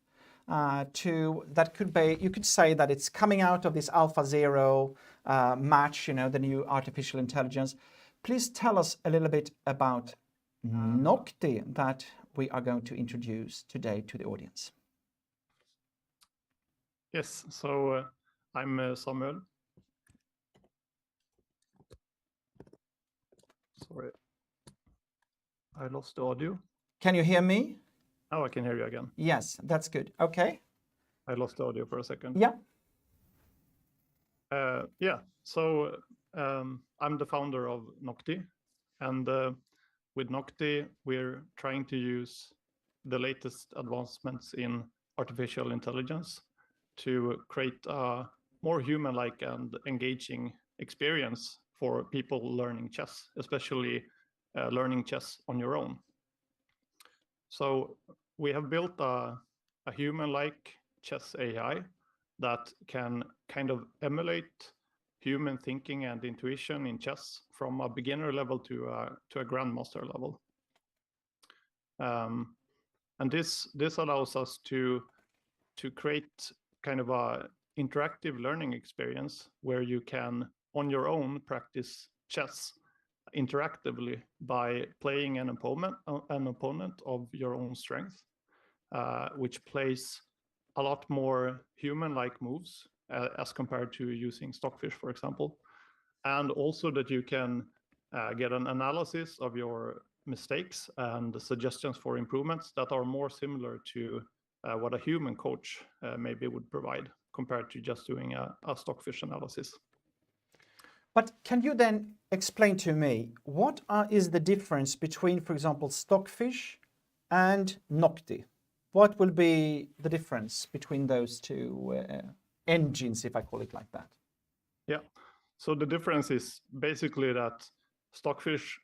that could be, you could say that it's coming out of this AlphaZero match, you know, the new artificial intelligence. Please tell us a little bit about Noctie that we are going to introduce today to the audience.
Yes, so I'm Samuel. Sorry, I lost the audio.
Can you hear me?
Now I can hear you again.
Yes, that's good. Okay.
I lost the audio for a second.
Yeah.
Yeah, so I'm the founder of Noctie, and with Noctie, we're trying to use the latest advancements in artificial intelligence to create a more human-like and engaging experience for people learning chess, especially learning chess on your own. So we have built a human-like chess AI that can kind of emulate human thinking and intuition in chess from a beginner level to a grandmaster level. And this allows us to create kind of a interactive learning experience where you can on your own practice chess interactively by playing an opponent of your own strength, which plays a lot more human-like moves as compared to using Stockfish, for example. And also that you can get an analysis of your mistakes and suggestions for improvements that are more similar to what a human coach maybe would provide compared to just doing a Stockfish analysis.
But can you then explain to me what is the difference between, for example, Stockfish and Noctie? What will be the difference between those two engines, if I call it like that?
Yeah, so the difference is basically that Stockfish,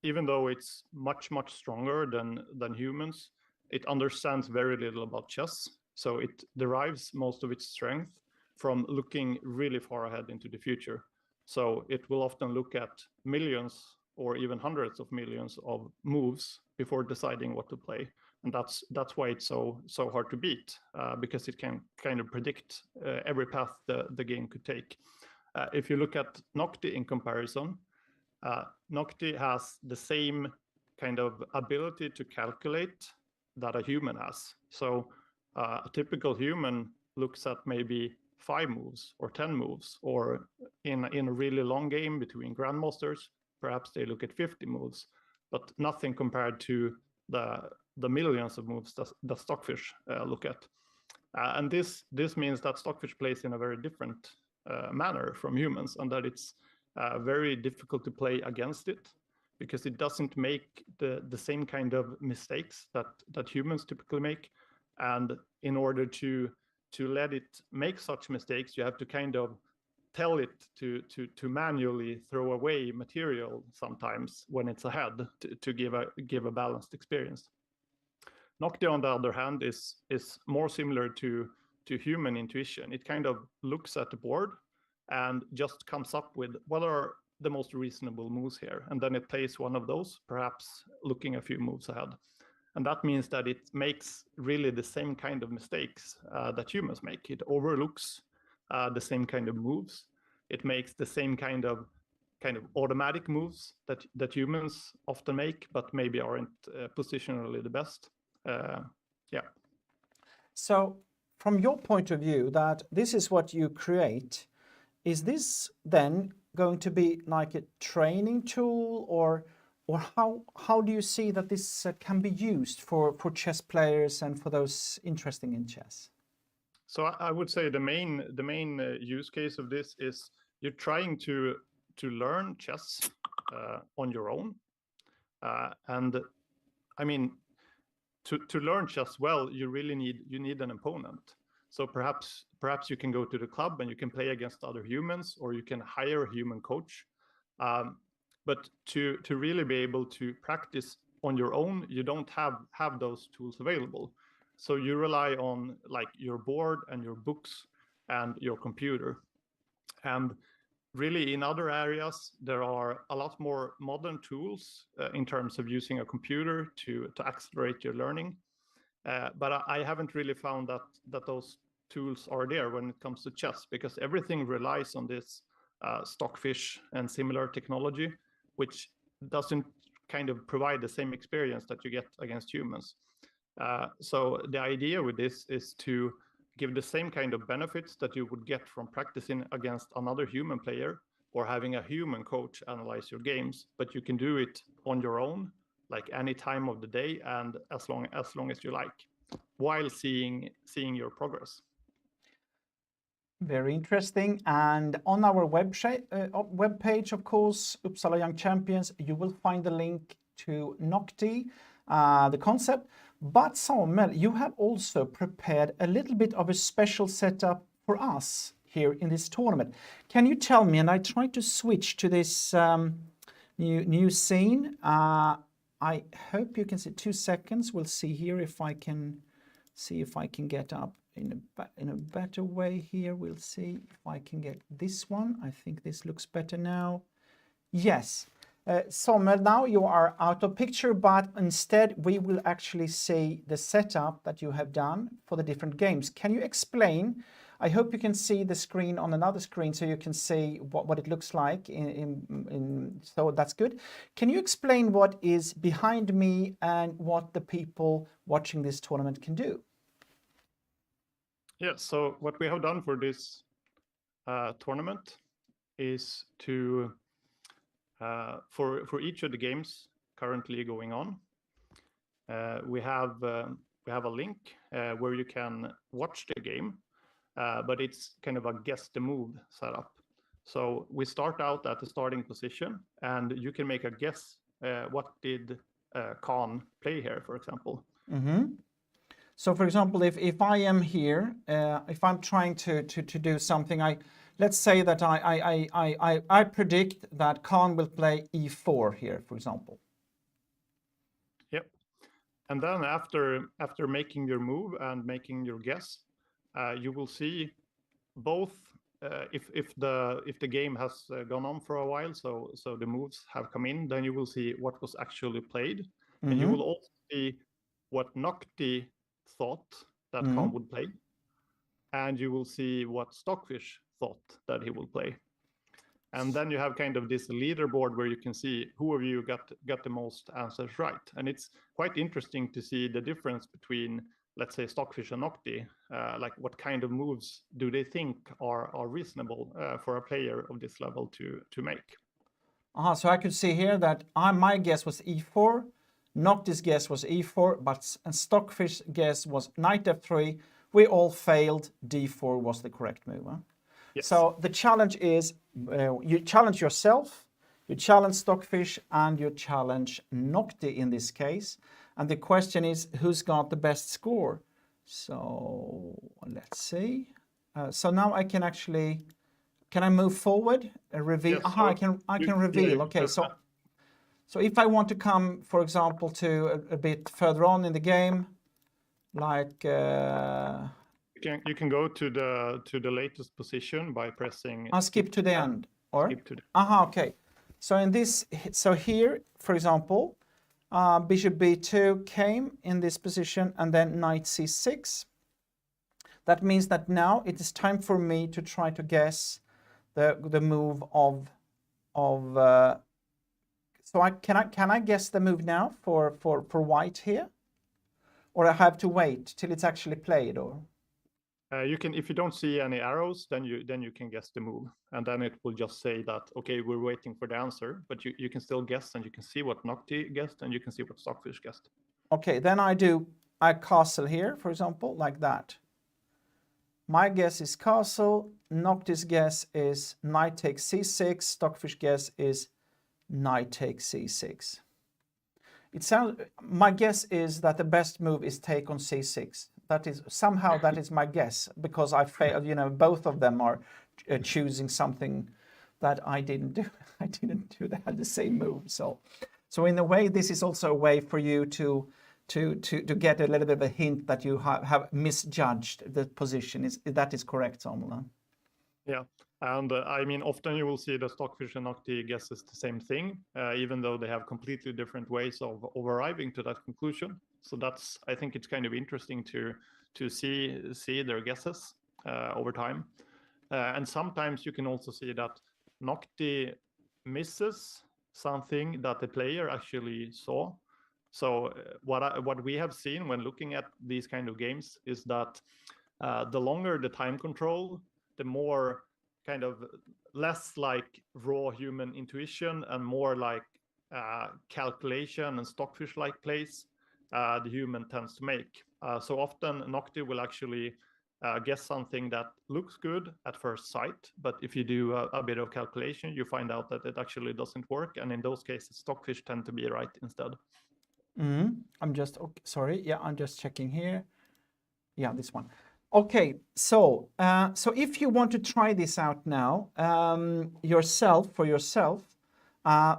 even though it's much stronger than humans, it understands very little about chess. So it derives most of its strength from looking really far ahead into the future. So it will often look at millions or even hundreds of millions of moves before deciding what to play. And that's why it's so hard to beat, because it can kind of predict every path the game could take. If you look at Noctie in comparison, Noctie has the same kind of ability to calculate that a human has. So a typical human looks at maybe 5 moves or 10 moves, or in a really long game between grandmasters, perhaps they look at 50 moves, but nothing compared to the millions of moves that Stockfish look at. And this means that Stockfish plays in a very different manner from humans, and that it's very difficult to play against it because it doesn't make the same kind of mistakes that humans typically make. And in order to let it make such mistakes, you have to kind of tell it to manually throw away material sometimes when it's ahead to give a balanced experience. Noctie, on the other hand, is more similar to human intuition. It kind of looks at the board and just comes up with what are the most reasonable moves here, and then it plays one of those, perhaps looking a few moves ahead. And that means that it makes really the same kind of mistakes that humans make. It overlooks the same kind of moves. It makes the same kind of automatic moves that humans often make, but maybe aren't positionally the best. Yeah.
So from your point of view, that this is what you create, is this then going to be like a training tool, or how do you see that this can be used for chess players and for those interested in chess?
So I would say the main use case of this is you're trying to learn chess on your own, and I mean to learn chess well, you really need an opponent. So perhaps you can go to the club and you can play against other humans, or you can hire a human coach. But to really be able to practice on your own, you don't have those tools available. So you rely on like your board and your books and your computer. And really in other areas, there are a lot more modern tools in terms of using a computer to accelerate your learning. But I haven't really found that those tools are there when it comes to chess, because everything relies on this Stockfish and similar technology, which doesn't kind of provide the same experience that you get against humans. So the idea with this is to give the same kind of benefits that you would get from practicing against another human player or having a human coach analyze your games, but you can do it on your own, like any time of the day and as long as you like, while seeing your progress.
Very interesting. And on our webpage, of course, Uppsala Young Champions, you will find the link to Noctie, the concept. But Samuel, you have also prepared a little bit of a special setup for us here in this tournament. Can you tell me, and I try to switch to this new scene. I hope you can see, 2 seconds. We'll see here if I can get up in a better way here. We'll see if I can get this one. I think this looks better now. Yes. Samuel, now you are out of picture, but instead we will actually see the setup that you have done for the different games. Can you explain? I hope you can see the screen on another screen so you can see what it looks like. So that's good. Can you explain what is behind me and what the people watching this tournament can do?
Yeah, so what we have done for this tournament is to for each of the games currently going on, we have a link where you can watch the game, but it's kind of a guess the move setup. So we start out at the starting position, and you can make a guess. What did Khan play here, for example?
Mm-hmm. So, for example, if I am here, if I'm trying to do something, let's say that I predict that Khan will play e4 here, for example.
Yep. And then after making your move and making your guess, you will see both if the game has gone on for a while, so the moves have come in, then you will see what was actually played, mm-hmm. And you will also see what Noctie thought that mm-hmm. Khan would play, and you will see what Stockfish thought that he will play. And then you have kind of this leaderboard where you can see who of you got the most answers right. And it's quite interesting to see the difference between, let's say, Stockfish and Noctie. Like what kind of moves do they think are reasonable for a player of this level to make?
So I could see here that my guess was e4, Noctie's guess was e4, but Stockfish's guess was knight f3. We all failed. d4 was the correct move. Huh?
Yes.
So the challenge is you challenge yourself, you challenge Stockfish, and you challenge Noctie in this case. And the question is, who's got the best score? So let's see. So now I can actually, can I move forward? Reveal.
Yes,
so I can reveal. Yeah, okay, so if I want to come, for example, to a bit further on in the game, like.
You can go to the latest position by pressing.
Skip to the end, or
skip to the.
Okay. So in this, so here, for example, bishop b2 came in this position, and then knight c6. That means that now it is time for me to try to guess the move of. So can I guess the move now for white here, or I have to wait till it's actually played, or?
You can, if you don't see any arrows, then you can guess the move, and then it will just say that, okay, we're waiting for the answer, but you can still guess, and you can see what Noctie guessed, and you can see what Stockfish guessed.
Okay, then I castle here, for example, like that. My guess is castle, Noctie's guess is knight takes c6, Stockfish guess is knight takes c6. My guess is that the best move is take on c6. That is my guess, because I failed. You know, both of them are choosing something that I didn't do. I didn't do. They had the same move. So in a way, this is also a way for you to get a little bit of a hint that you have misjudged the position. That is correct, Samuel?
Yeah, And I mean, often you will see the Stockfish and Noctie guesses the same thing, even though they have completely different ways of arriving to that conclusion. So that's, I think it's kind of interesting to see their guesses over time. And sometimes you can also see that Noctie misses something that the player actually saw. So what we have seen when looking at these kind of games is that the longer the time control, the more kind of less like raw human intuition and more like calculation and Stockfish-like plays the human tends to make. So often Noctie will actually guess something that looks good at first sight, but if you do a bit of calculation, you find out that it actually doesn't work, and in those cases, Stockfish tend to be right instead.
I'm just, okay, sorry, yeah, I'm just checking here. Yeah, this one. Okay, so so if you want to try this out now for yourself, I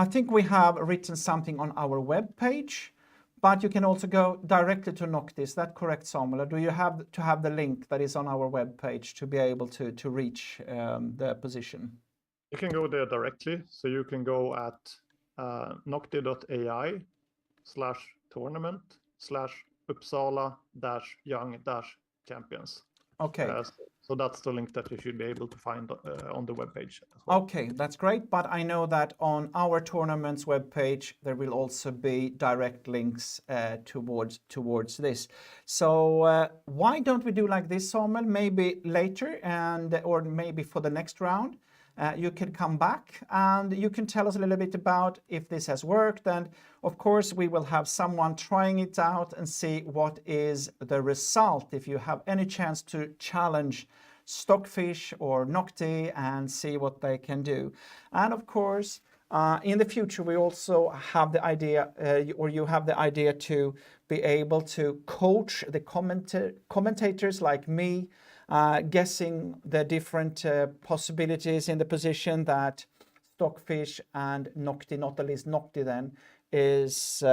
think we have written something on our web page, but you can also go directly to Noctie. Is that correct, Samuel? Or do you have to have the link that is on our web page to be able to reach the position?
You can go there directly, so you can go at noctie.ai/tournament/Uppsala-Young-Champions.
Okay.
So that's the link that you should be able to find on the webpage as well.
Okay, that's great. But I know that on our tournament's webpage, there will also be direct links towards this. So why don't we do like this, Samuel? Maybe later or maybe for the next round, you can come back and you can tell us a little bit about if this has worked. And of course, we will have someone trying it out and see what is the result. If you have any chance to challenge Stockfish or Noctie and see what they can do. And of course, in the future, we also have the idea, or you have the idea to be able to coach the commentators like me, guessing the different possibilities in the position that Stockfish and Noctie, not the least Noctie then, is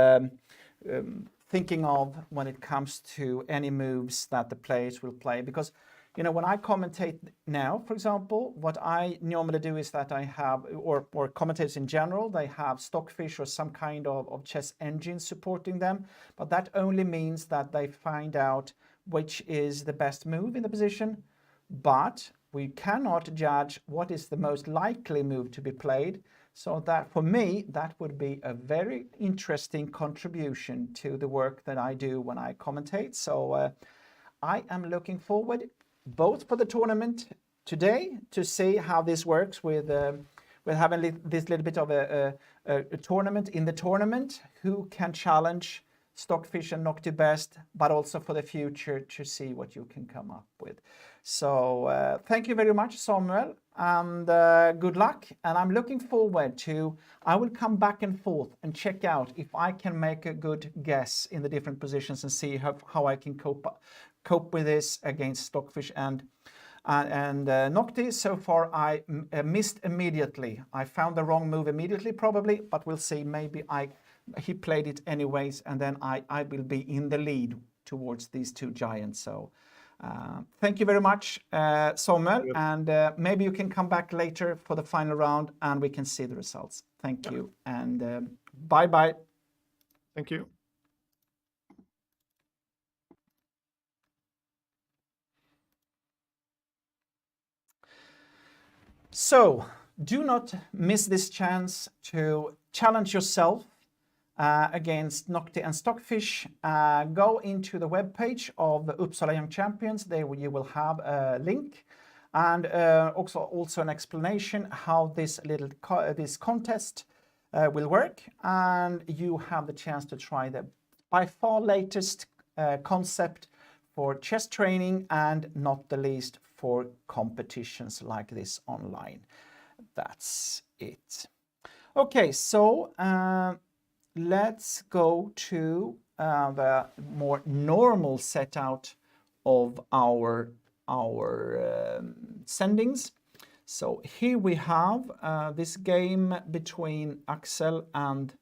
thinking of when it comes to any moves that the players will play. Because, you know, when I commentate now, for example, what I normally do is that I have, or commentators in general, they have Stockfish or some kind of chess engine supporting them. But that only means that they find out which is the best move in the position. But we cannot judge what is the most likely move to be played. So that, for me, that would be a very interesting contribution to the work that I do when I commentate. So I am looking forward both for the tournament today to see how this works with having this little bit of a tournament in the tournament, who can challenge Stockfish and Noctie best, but also for the future to see what you can come up with. So thank you very much, Samuel, and good luck. And I'm looking forward to, I will come back and forth and check out if I can make a good guess in the different positions and see how I can cope with this against Stockfish and Noctie. So far I missed immediately. I found the wrong move immediately probably, but we'll see. Maybe he played it anyways, and then I will be in the lead towards these two giants. So thank you very much, Samuel, and maybe you can come back later for the final round and we can see the results. Thank you, and bye-bye.
Thank you.
So do not miss this chance to challenge yourself against Noctie and Stockfish. Go into the webpage of Uppsala Young Champions. There you will have a link and also an explanation how this contest will work, and you have the chance to try the by far latest concept for chess training, and not the least for competitions like this online. That's it. Okay, so let's go to the more normal setup of our sendings. So here we have this game between Axel and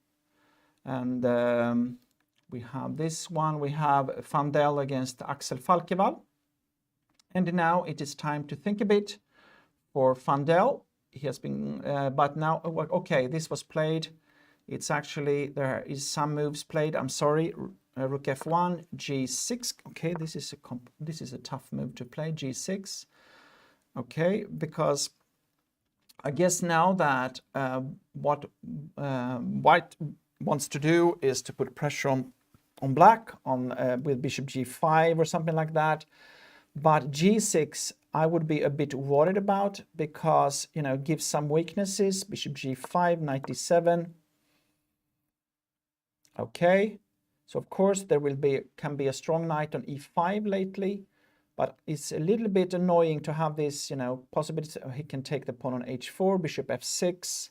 we have this one. We have Vandel against Axel Falkevall. And now it is time to think a bit for Fandel. He has been, but now, okay, this was played. It's actually, there is some moves played. I'm sorry, rook f1, g6. Okay, this is a tough move to play, g6. Okay, because I guess now that what white wants to do is to put pressure on black with bishop g5 or something like that. But g6 I would be a bit worried about, because, you know, gives some weaknesses. Bishop g5, knight d7. Okay, so of course there can be a strong knight on e5 lately, but it's a little bit annoying to have this, you know, possibility. He can take the pawn on h4, bishop f6,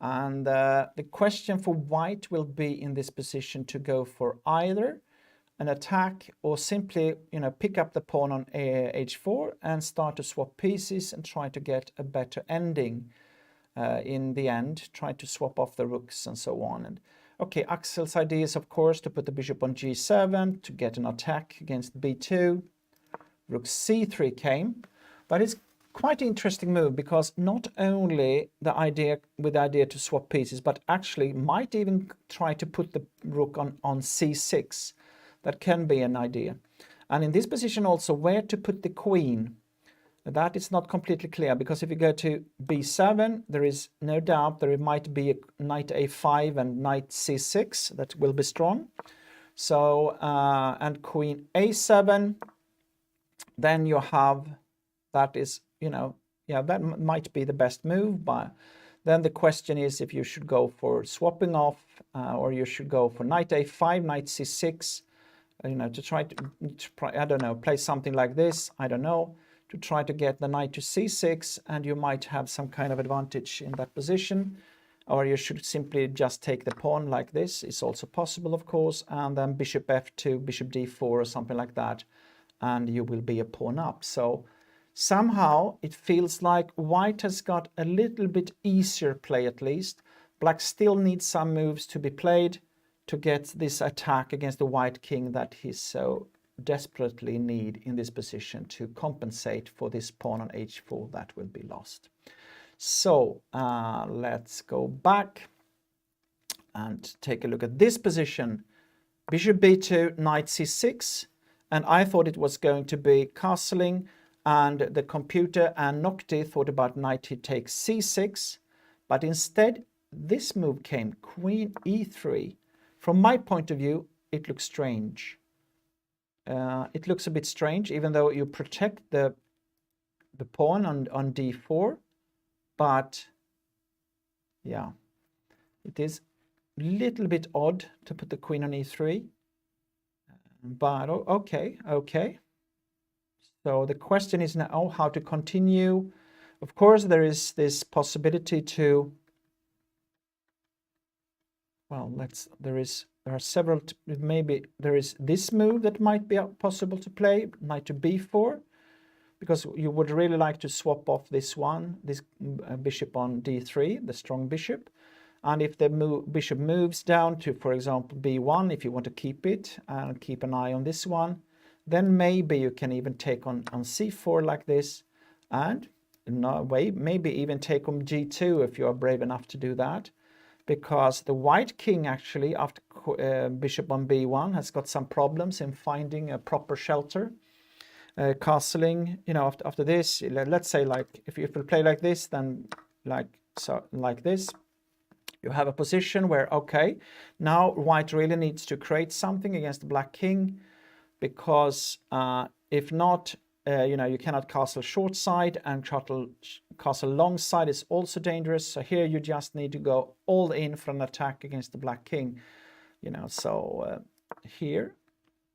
and the question for white will be in this position to go for either an attack or simply, you know, pick up the pawn on h4 and start to swap pieces and try to get a better ending in the end, try to swap off the rooks and so on. And okay, Axel's idea is, of course, to put the bishop on g7 to get an attack against b2. Rook c3 came, but it's quite an interesting move, because not only the idea to swap pieces, but actually might even try to put the rook on c6. That can be an idea. And in this position also, where to put the queen, that is not completely clear, because if you go to b7, there is no doubt there might be a knight a5 and knight c6 that will be strong. So, and queen a7, then you have, that is, you know, yeah, that might be the best move. But then the question is if you should go for swapping off, or you should go for knight a5, knight c6, you know, to try to I don't know, play something like this, I don't know, to try to get the knight to c6, and you might have some kind of advantage in that position. Or you should simply just take the pawn like this, it's also possible, of course, and then bishop f2, bishop d4 or something like that, and you will be a pawn up. So somehow it feels like white has got a little bit easier play, at least. Black still needs some moves to be played to get this attack against the white king that he so desperately need in this position to compensate for this pawn on h4 that will be lost. So let's go back and take a look at this position. Bishop b2, knight c6, and I thought it was going to be castling, and the computer and Noctie thought about knight he takes c6, but instead this move came, queen e3. From my point of view, it looks strange. It looks a bit strange, even though you protect the pawn on d4. But yeah, it is a little bit odd to put the queen on e3. But okay. So the question is now how to continue. Of course, there is this possibility to, well, there are several, maybe there is this move that might be possible to play, knight to b4, because you would really like to swap off this one, this bishop on d3, the strong bishop. And if the bishop moves down to, for example, b1, if you want to keep it and keep an eye on this one, then maybe you can even take on c4 like this, and in a way, maybe even take on g2 if you are brave enough to do that. Because the white king actually, after bishop on b1, has got some problems in finding a proper shelter. Castling, you know, after this, let's say, like, if you play like this, then like this, you have a position where, okay, now white really needs to create something against the black king, because if not, you know, you cannot castle short side, and castle long side is also dangerous. So here you just need to go all in for an attack against the black king, you know. So here,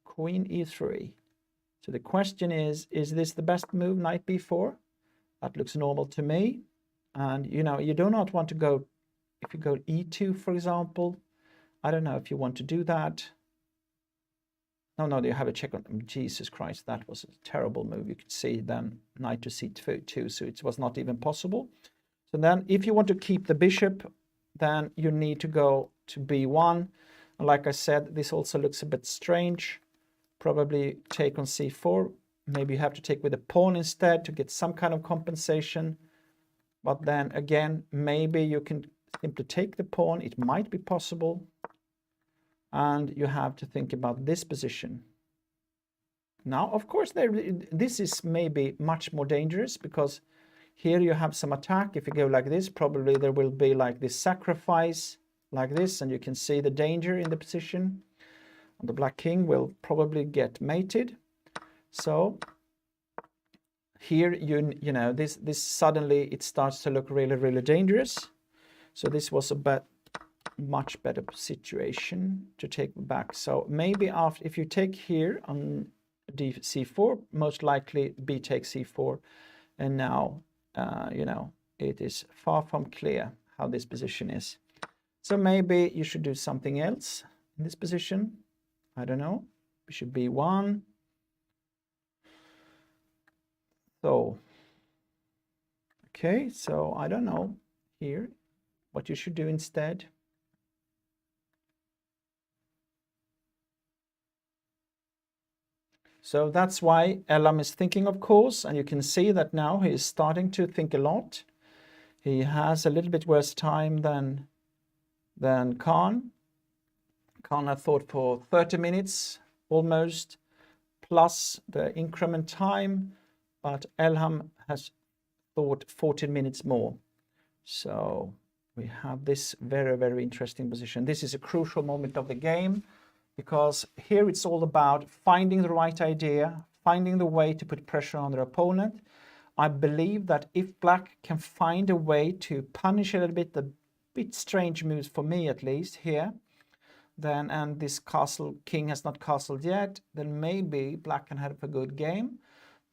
queen e3. So the question is this the best move, knight b4? That looks normal to me. And, you know, you do not want to go, if you go e2, for example, I don't know if you want to do that. No, you have a check on, Jesus Christ, that was a terrible move. You could see then knight to c2, so it was not even possible. So then if you want to keep the bishop, then you need to go to b1. And like I said, this also looks a bit strange. Probably take on c4. Maybe you have to take with a pawn instead to get some kind of compensation. But then again, maybe you can simply take the pawn. It might be possible. And you have to think about this position. Now, of course, this is maybe much more dangerous because here you have some attack. If you go like this, probably there will be like this sacrifice like this, and you can see the danger in the position. And the black king will probably get mated. So here you know this suddenly it starts to look really, really dangerous. So this was a much better situation to take back. So maybe after, if you take here on c4, most likely b takes c4, and now you know, it is far from clear how this position is. So maybe you should do something else in this position. I don't know. Bishop b1. So okay, so I don't know here what you should do instead. So that's why Elham is thinking, of course, and you can see that now he is starting to think a lot. He has a little bit worse time than Khan. Khan had thought for 30 minutes almost, plus the increment time, but Elham has thought 14 minutes more. So we have this very, very interesting position. This is a crucial moment of the game, because here it's all about finding the right idea, finding the way to put pressure on their opponent. I believe that if black can find a way to punish a little bit the bit strange moves, for me at least here, then, and this castle king has not castled yet, then maybe black can have a good game.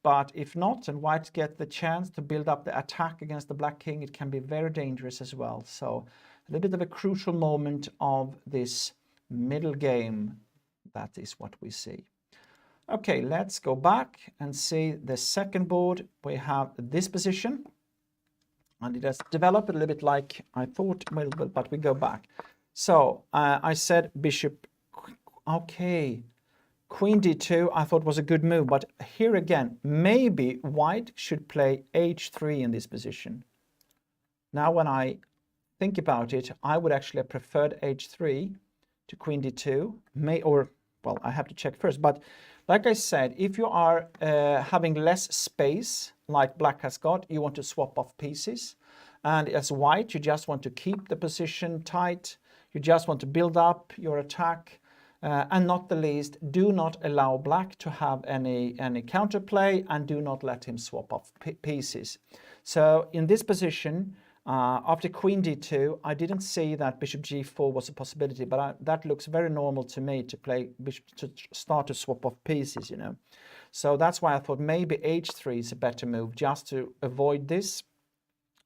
But if not, and white get the chance to build up the attack against the black king, it can be very dangerous as well. So a little bit of a crucial moment of this middle game. That is what we see. Okay, let's go back and see the second board. We have this position, and it has developed a little bit like I thought, but we go back. So I said bishop, okay, queen d2 I thought was a good move, but here again, maybe white should play h3 in this position. Now when I think about it, I would actually have preferred h3 to queen d2, well, I have to check first, but like I said, if you are having less space like black has got, you want to swap off pieces, and as white you just want to keep the position tight, you just want to build up your attack, and not the least, do not allow black to have any counterplay, and do not let him swap off pieces. So in this position, after queen d2, I didn't see that bishop g4 was a possibility, but that looks very normal to me, to play bishop, to start to swap off pieces, you know. So that's why I thought maybe h3 is a better move, just to avoid this.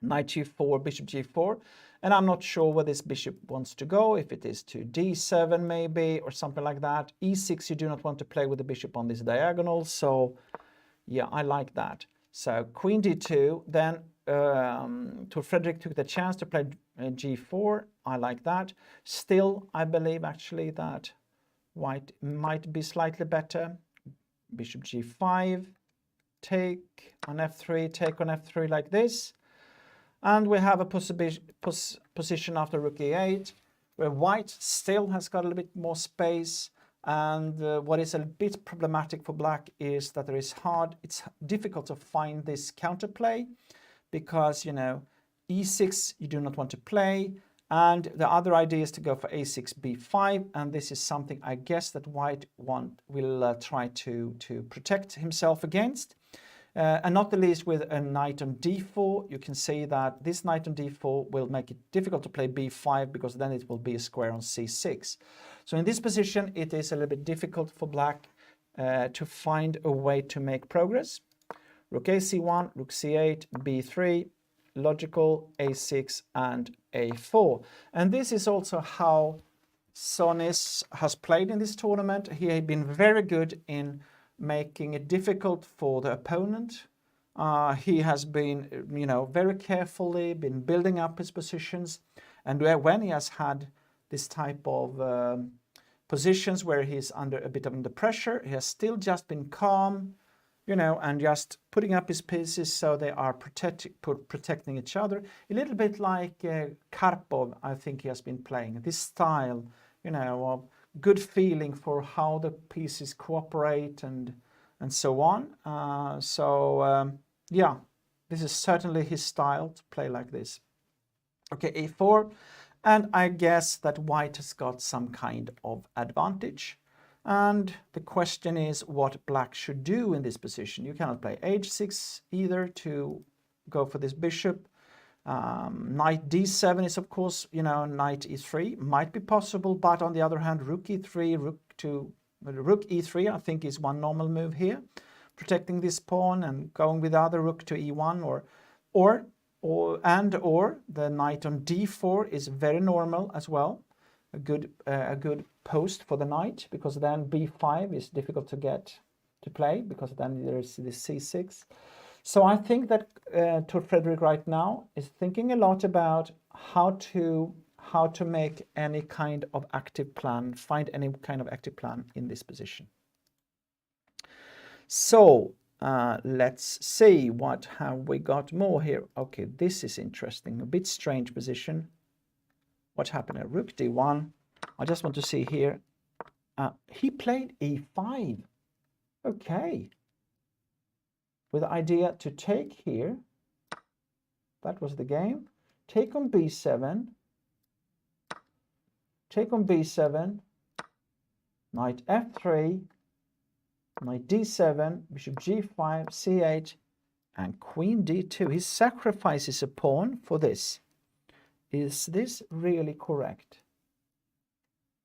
Knight g4, bishop g4, and I'm not sure where this bishop wants to go, if it is to d7 maybe, or something like that. e6, you do not want to play with the bishop on this diagonal, so yeah, I like that. So queen d2, then Frederick took the chance to play g4. I like that. Still, I believe actually that white might be slightly better. Bishop g5, take on f3, take on f3 like this. And we have a position after rook e8, where white still has got a little bit more space. And what is a bit problematic for black is that it's difficult to find this counterplay, because, you know, e6 you do not want to play, and the other idea is to go for a6, b5, and this is something I guess that white will try to protect himself against. And not the least with a knight on d4, you can see that this knight on d4 will make it difficult to play b5, because then it will be a square on c6. So in this position, it is a little bit difficult for black to find a way to make progress. Rook a c1, rook c8, b3, logical, a6 and a4. And this is also how Sonis has played in this tournament. He has been very good in making it difficult for the opponent. He has been, you know, very carefully been building up his positions, and when he has had this type of positions where he's under a bit under pressure, he has still just been calm, you know, and just putting up his pieces so they are protecting each other. A little bit like Karpov, I think he has been playing. This style, you know, of good feeling for how the pieces cooperate and so on. Yeah, this is certainly his style to play like this. Okay, a4, and I guess that white has got some kind of advantage. And the question is what black should do in this position. You cannot play h6 either to go for this bishop. Knight d7 is, of course, you know, knight e3 might be possible, but on the other hand, rook e3, rook e3, I think is one normal move here, protecting this pawn and going with the other rook to e1, or the knight on d4 is very normal as well. A good post for the knight, because then b5 is difficult to get to play, because then there is this c6. So I think that Tor Fredrik right now is thinking a lot about how to make any kind of active plan, find any kind of active plan in this position. So let's see, what have we got more here? Okay, this is interesting, a bit strange position. What happened at rook d1? I just want to see here. He played e5. Okay. With the idea to take here. That was the game. Take on b7. Take on b7. Knight f3. Knight d7. Bishop g5. c8. And queen d2. He sacrifices a pawn for this. Is this really correct?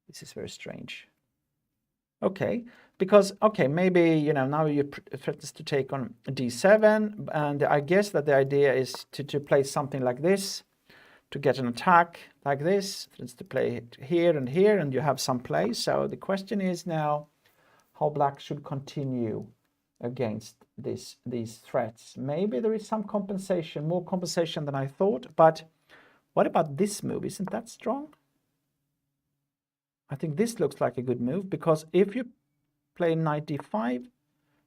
This is very strange. Okay, because, okay, maybe, you know, now you threatens to take on d7, and I guess that the idea is to play something like this, to get an attack like this, threatens to play it here, and you have some play. So the question is now how black should continue against these threats. Maybe there is some compensation, more compensation than I thought, but what about this move? Isn't that strong? I think this looks like a good move, because if you play knight d5,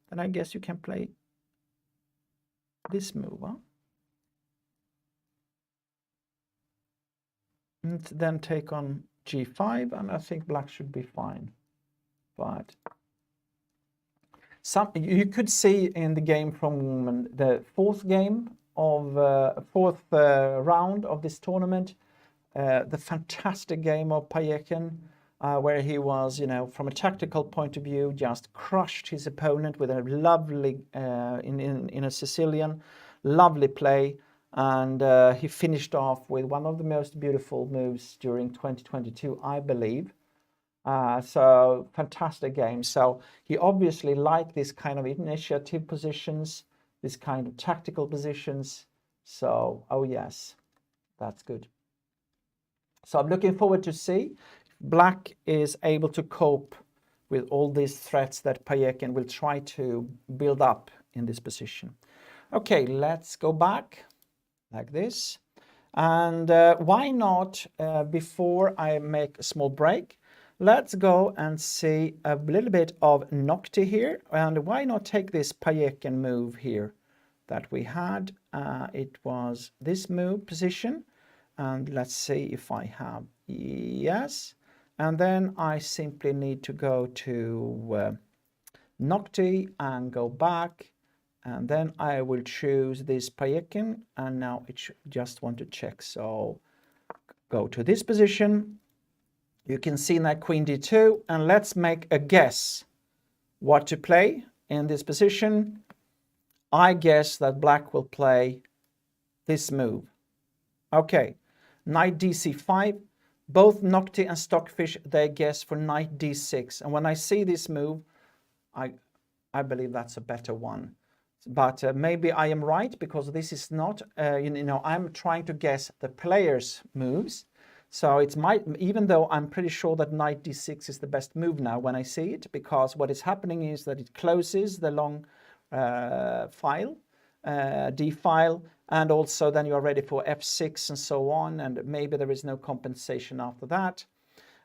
then I guess you can play this move, huh? And then take on g5, and I think black should be fine. But you could see in the game from the fourth round of this tournament, the fantastic game of Payekin, where he was, you know, from a tactical point of view, just crushed his opponent with a lovely, in a Sicilian, lovely play. And he finished off with one of the most beautiful moves during 2022, I believe. So fantastic game. So he obviously liked this kind of initiative positions, this kind of tactical positions. So, oh yes, that's good. So I'm looking forward to see black is able to cope with all these threats that Payekin will try to build up in this position. Okay, let's go back like this. And why not, before I make a small break, let's go and see a little bit of Noctie here. And why not take this Payekin move here that we had? It was this move position. And let's see if I have, yes. And then I simply need to go to Noctie and go back. And then I will choose this Payekin. And now it just want to check. So go to this position. You can see now queen d2. And let's make a guess what to play in this position. I guess that black will play this move. Okay, knight dc5. Both Noctie and Stockfish, they guess for knight d6. And when I see this move, I believe that's a better one. But maybe I am right, because this is not, you know, I'm trying to guess the player's moves. So it's even though I'm pretty sure that knight d6 is the best move now when I see it, because what is happening is that it closes the long file, d file, and also then you are ready for f6 and so on, and maybe there is no compensation after that.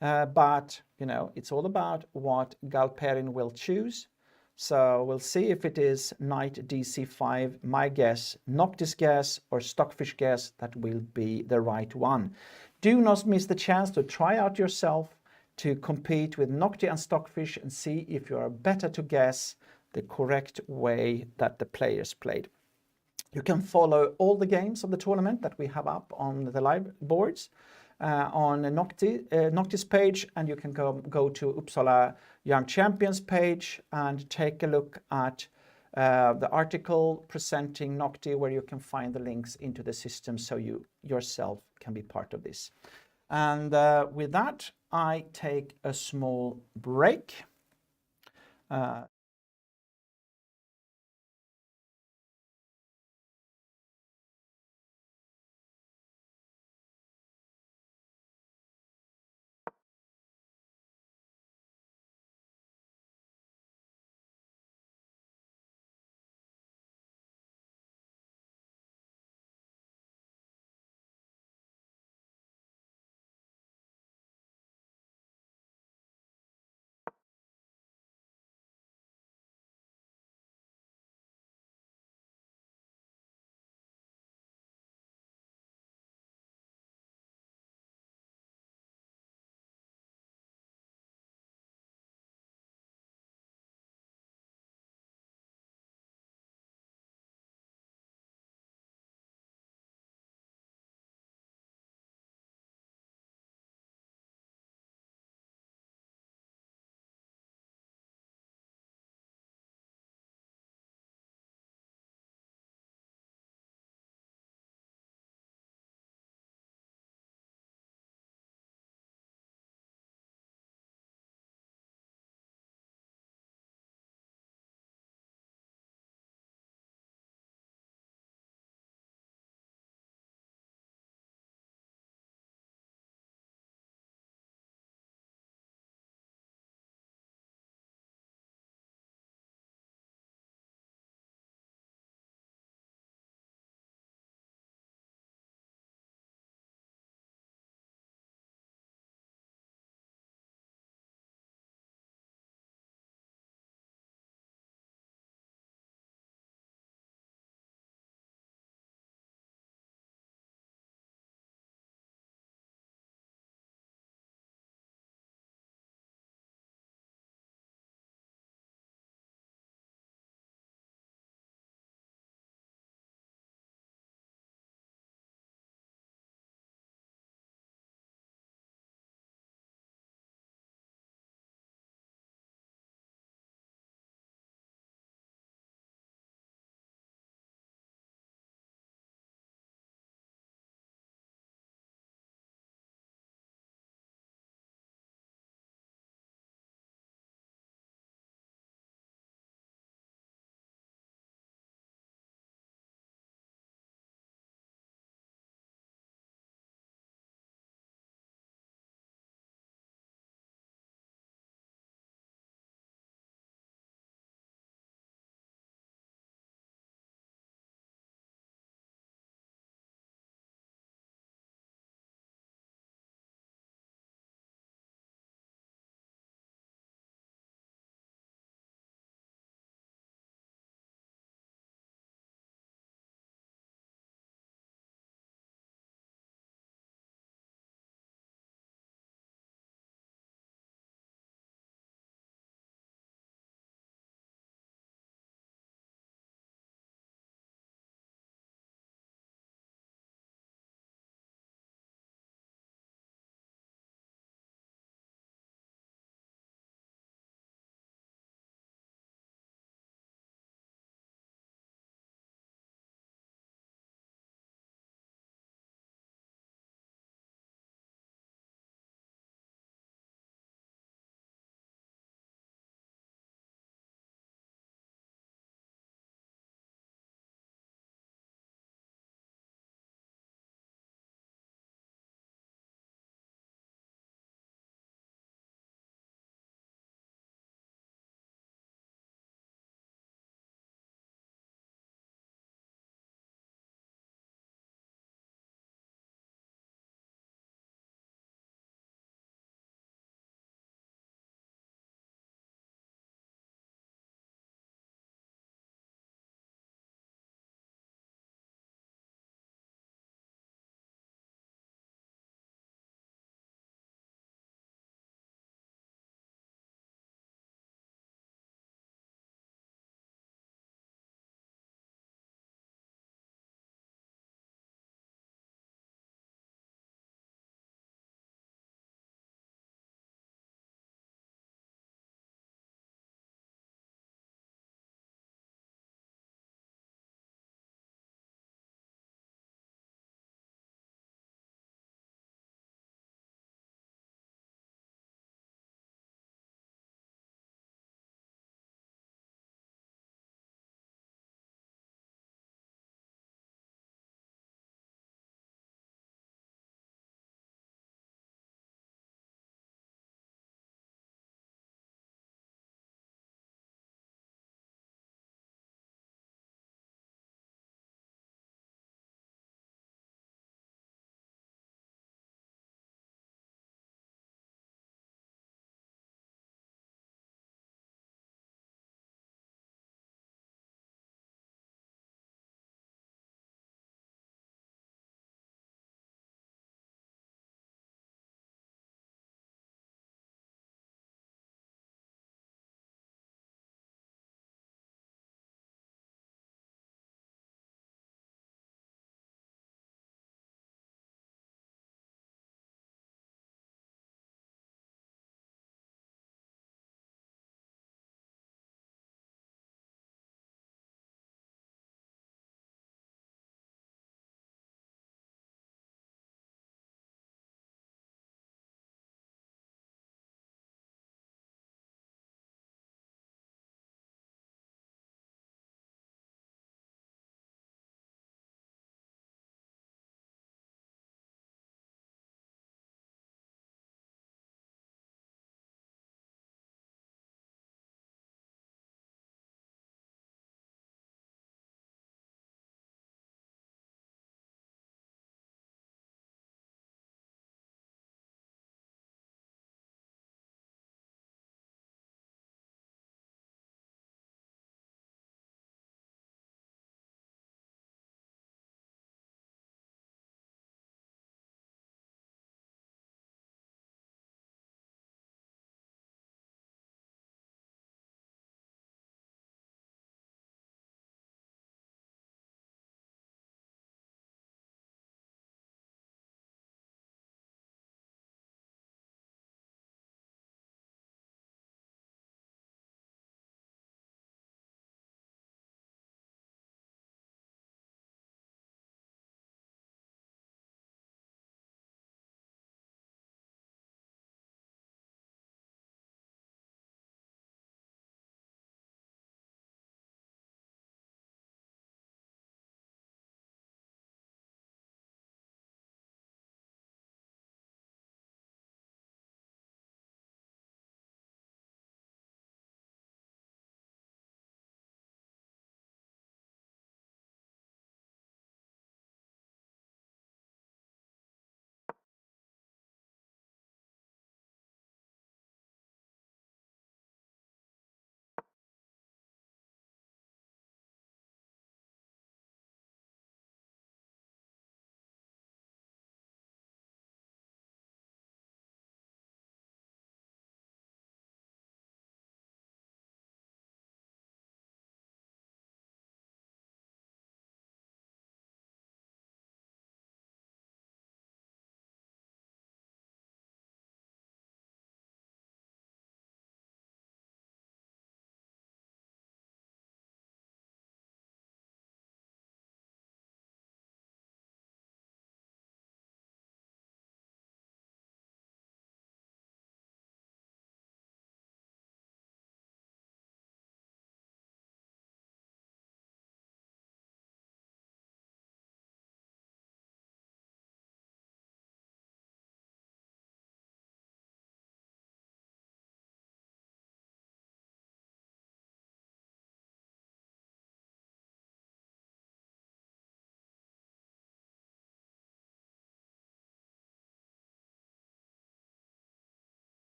But, you know, it's all about what Galperin will choose. So we'll see if it is knight dc5, my guess, Noctie's guess, or Stockfish guess that will be the right one. Do not miss the chance to try out yourself, to compete with Noctie and Stockfish and see if you are better to guess the correct way that the players played. You can follow all the games of the tournament that we have up on the live boards on Noctie's page, and you can go to Uppsala Young Champions page and take a look at the article presenting Noctie, where you can find the links into the system so you yourself can be part of this. And with that, I take a small break.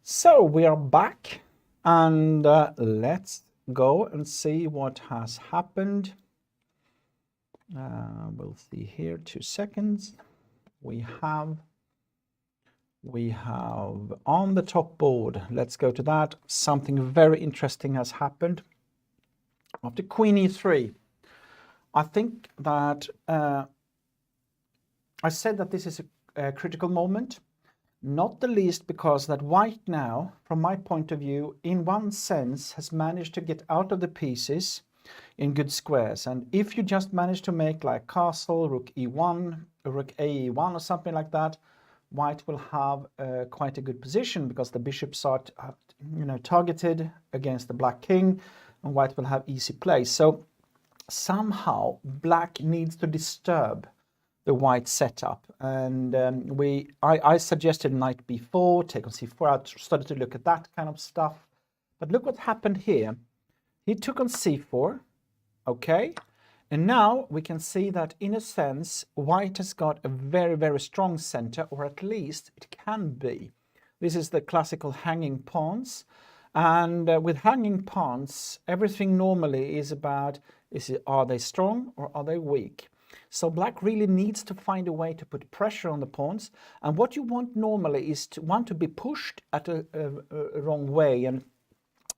So we are back, and let's go and see what has happened. We'll see here, 2 seconds. We have on the top board, let's go to that. Something very interesting has happened. After Queen E3, I think that I said that this is a critical moment. Not the least because that white now, from my point of view, in one sense, has managed to get out of the pieces in good squares. And if you just manage to make like castle, rook e1, rook a1 or something like that, white will have quite a good position because the bishops are targeted against the black king, and white will have easy play. So somehow black needs to disturb the white setup, and I suggested knight b4, take on c4. I started to look at that kind of stuff, but look what happened here. He took on c4, okay, and now we can see that in a sense white has got a very, very strong center, or at least it can be. This is the classical hanging pawns, and with hanging pawns everything normally is about, are they strong or are they weak? So black really needs to find a way to put pressure on the pawns, and what you want normally is to want to be pushed at a wrong way, and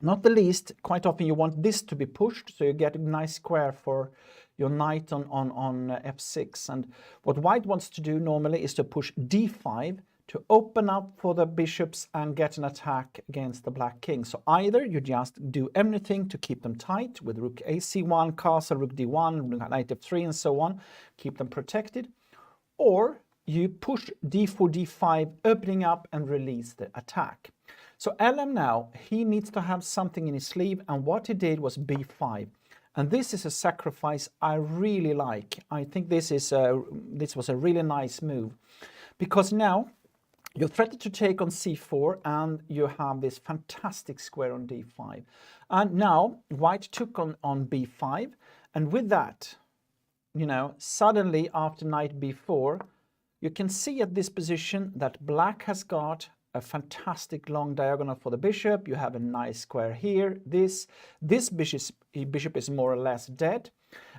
not the least, quite often you want this to be pushed so you get a nice square for your knight on f6. And what white wants to do normally is to push d5 to open up for the bishops and get an attack against the black king. So either you just do everything to keep them tight with rook ac1, castle, rook d1, knight f3 and so on, keep them protected, or you push d4, d5, opening up and release the attack. So LM now, he needs to have something in his sleeve, and what he did was b5. And this is a sacrifice I really like. I think this was a really nice move, because now you're threatened to take on c4 and you have this fantastic square on d5. And now white took on b5, and with that, suddenly after knight b4, you can see at this position that black has got a fantastic long diagonal for the bishop. You have a nice square here. This bishop is more or less dead,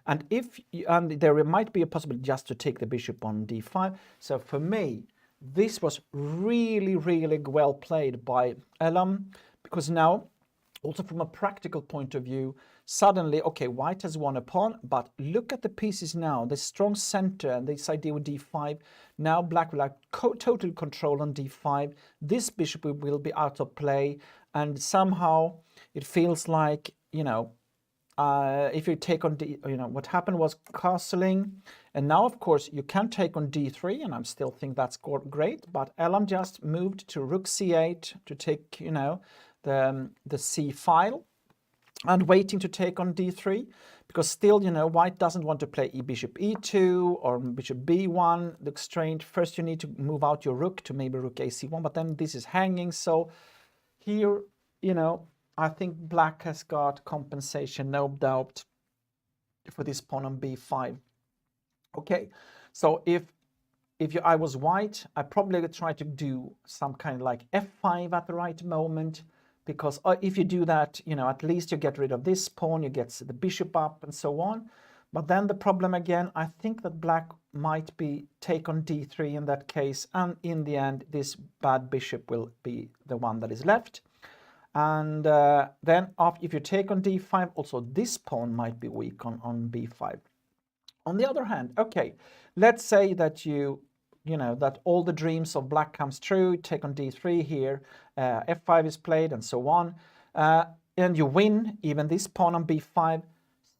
and there might be a possibility just to take the bishop on d5. So for me, this was really, really well played by Elam, because now, also from a practical point of view, suddenly, okay, white has won a pawn, but look at the pieces now, the strong center and this idea with d5. Now black will have total control on d5. This bishop will be out of play, and somehow it feels like, if you take on what happened was castling, and now of course you can take on d3, and I still think that's great, but Elam just moved to rook c8 to take, the c file, and waiting to take on d3, because still, white doesn't want to play bishop e2 or bishop b1. Looks strange. First you need to move out your rook to maybe rook ac1, but then this is hanging. So here, I think black has got compensation, no doubt, for this pawn on b5. Okay, so if I was white, I probably would try to do some kind of like f5 at the right moment, because if you do that, at least you get rid of this pawn, you get the bishop up and so on. But then the problem again, I think that black might be take on d3 in that case, and in the end this bad bishop will be the one that is left. And then if you take on d5, also this pawn might be weak on b5. On the other hand, okay, let's say that that all the dreams of black comes true, take on d3 here, f5 is played and so on, and you win even this pawn on b5.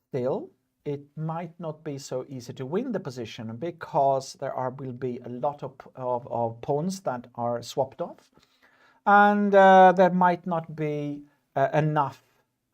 Still, it might not be so easy to win the position, because will be a lot of pawns that are swapped off, and there might not be enough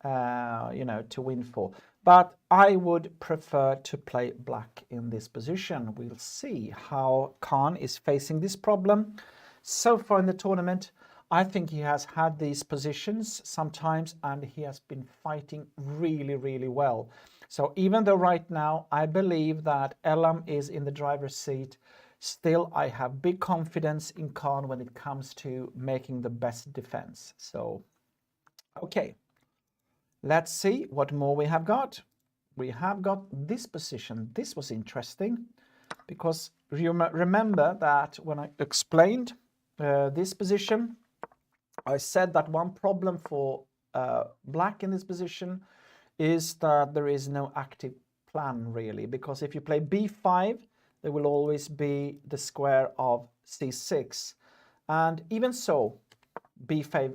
to win for. But I would prefer to play black in this position. We'll see how Khan is facing this problem. So far in the tournament, I think he has had these positions sometimes, and he has been fighting really, really well. So even though right now I believe that Elam is in the driver's seat, Still, I have big confidence in Khan when it comes to making the best defense. So, okay, let's see what more we have got. We have got this position. This was interesting because you remember that when I explained this position, I said that one problem for black in this position is that there is no active plan really, because if you play b5, there will always be the square of c6, and even so b5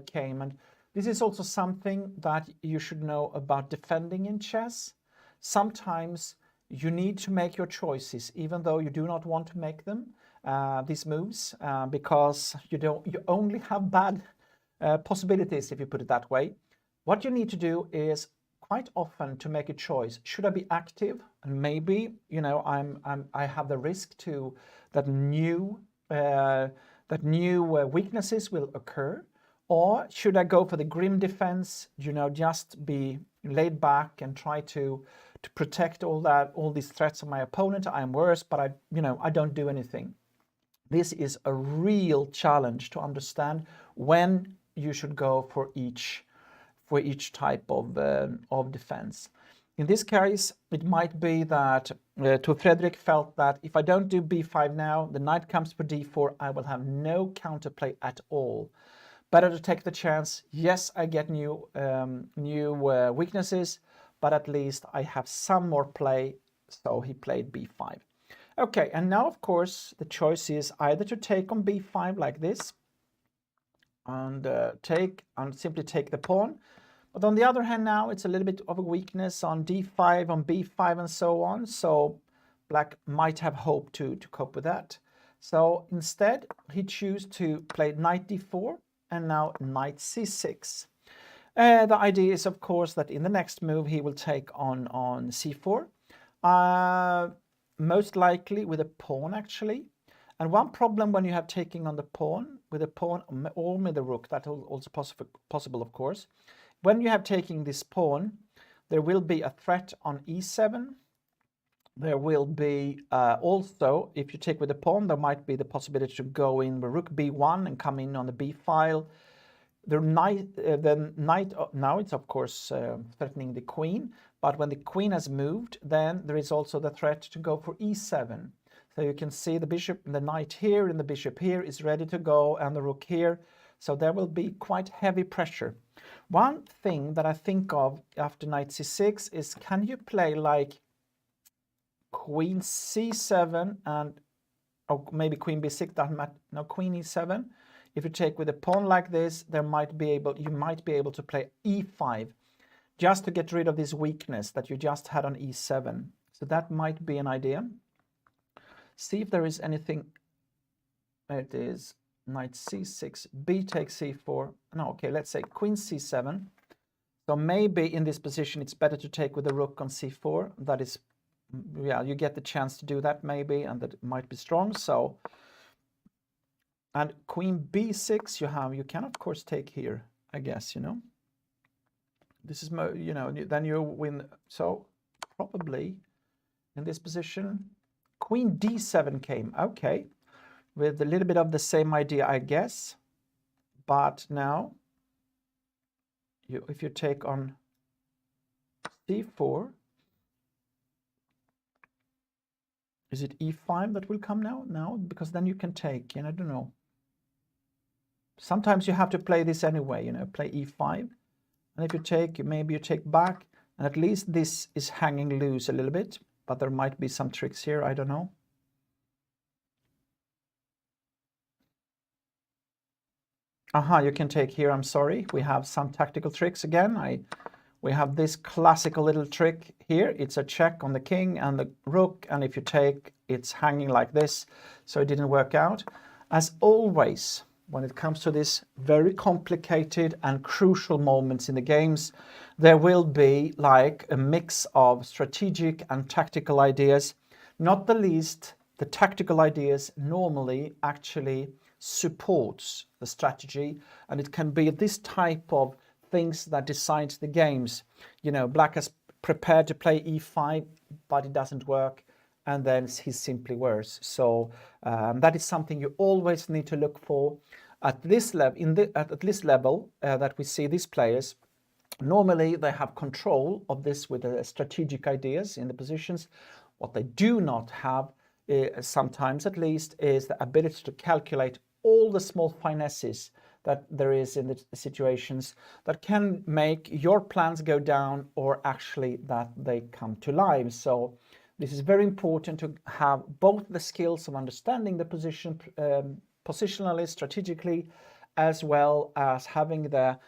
came. And this is also something that you should know about defending in chess. Sometimes you need to make your choices even though you do not want to make them, these moves, because you only have bad possibilities, if you put it that way. What you need to do is quite often to make a choice. Should I be active? And maybe, you know, I have the risk to that new weaknesses will occur. Or should I go for the grim defense, you know, just be laid back and try to protect all these threats of my opponent? I'm worse, but I don't do anything. This is a real challenge to understand when you should go for each type of defense. In this case, it might be that to Fredrik felt that if I don't do b5 now, the knight comes for d4, I will have no counterplay at all. Better to take the chance. Yes, I get new weaknesses, but at least I have some more play. So he played b5. Okay, and now of course the choice is either to take on b5 like this and simply take the pawn. But on the other hand, now it's a little bit of a weakness on d5, on b5, and so on. So black might have hoped to cope with that. So instead, he chose to play knight d4 and now knight c6. The idea is, of course, that in the next move he will take on c4, most likely with a pawn actually. And one problem when you have taking on the pawn, with a pawn or with a rook, that is also possible, of course. When you have taking this pawn, there will be a threat on e7. There will be also, if you take with the pawn, there might be the possibility to go in with rook b1 and come in on the b file. The knight now it's of course threatening the queen, but when the queen has moved, then there is also the threat to go for e7. So you can see the bishop, the knight here, and the bishop here is ready to go, and the rook here. So there will be quite heavy pressure. One thing that I think of after knight c6 is, can you play like queen c7 and, or maybe queen b6, doesn't matter, no, queen e7. If you take with a pawn like this, you might be able to play e5, just to get rid of this weakness that you just had on e7. So that might be an idea. See if there is anything. It is knight c6, b takes c4. No, okay, let's say queen c7. So maybe in this position it's better to take with the rook on c4. That is, yeah, you get the chance to do that maybe, and that might be strong. So, and queen b6 you can of course take here, I guess, you know. This is, you know, then you win. So probably in this position, queen d7 came, okay, with a little bit of the same idea, I guess. But now, if you take on c4, is it e5 that will come now? No, because then you can take, and I don't know. Sometimes you have to play this anyway, you know, play e5. And if you take, maybe you take back, and at least this is hanging loose a little bit, but there might be some tricks here, I don't know. You can take here, I'm sorry. We have some tactical tricks again. We have this classical little trick here. It's a check on the king and the rook, and if you take, it's hanging like this, so it didn't work out. As always, when it comes to this very complicated and crucial moments in the games, there will be like a mix of strategic and tactical ideas. Not the least, the tactical ideas normally actually supports the strategy, and it can be this type of things that decides the games. You know, black has prepared to play e5, but it doesn't work. and then he's simply worse. So that is something you always need to look for at this level. At this level that we see these players, normally they have control of this with the strategic ideas in the positions. What they do not have, sometimes at least, is the ability to calculate all the small finesses that there is in the situations that can make your plans go down, or actually that they come to life. So this is very important to have both the skills of understanding the position positionally, strategically, as well as having the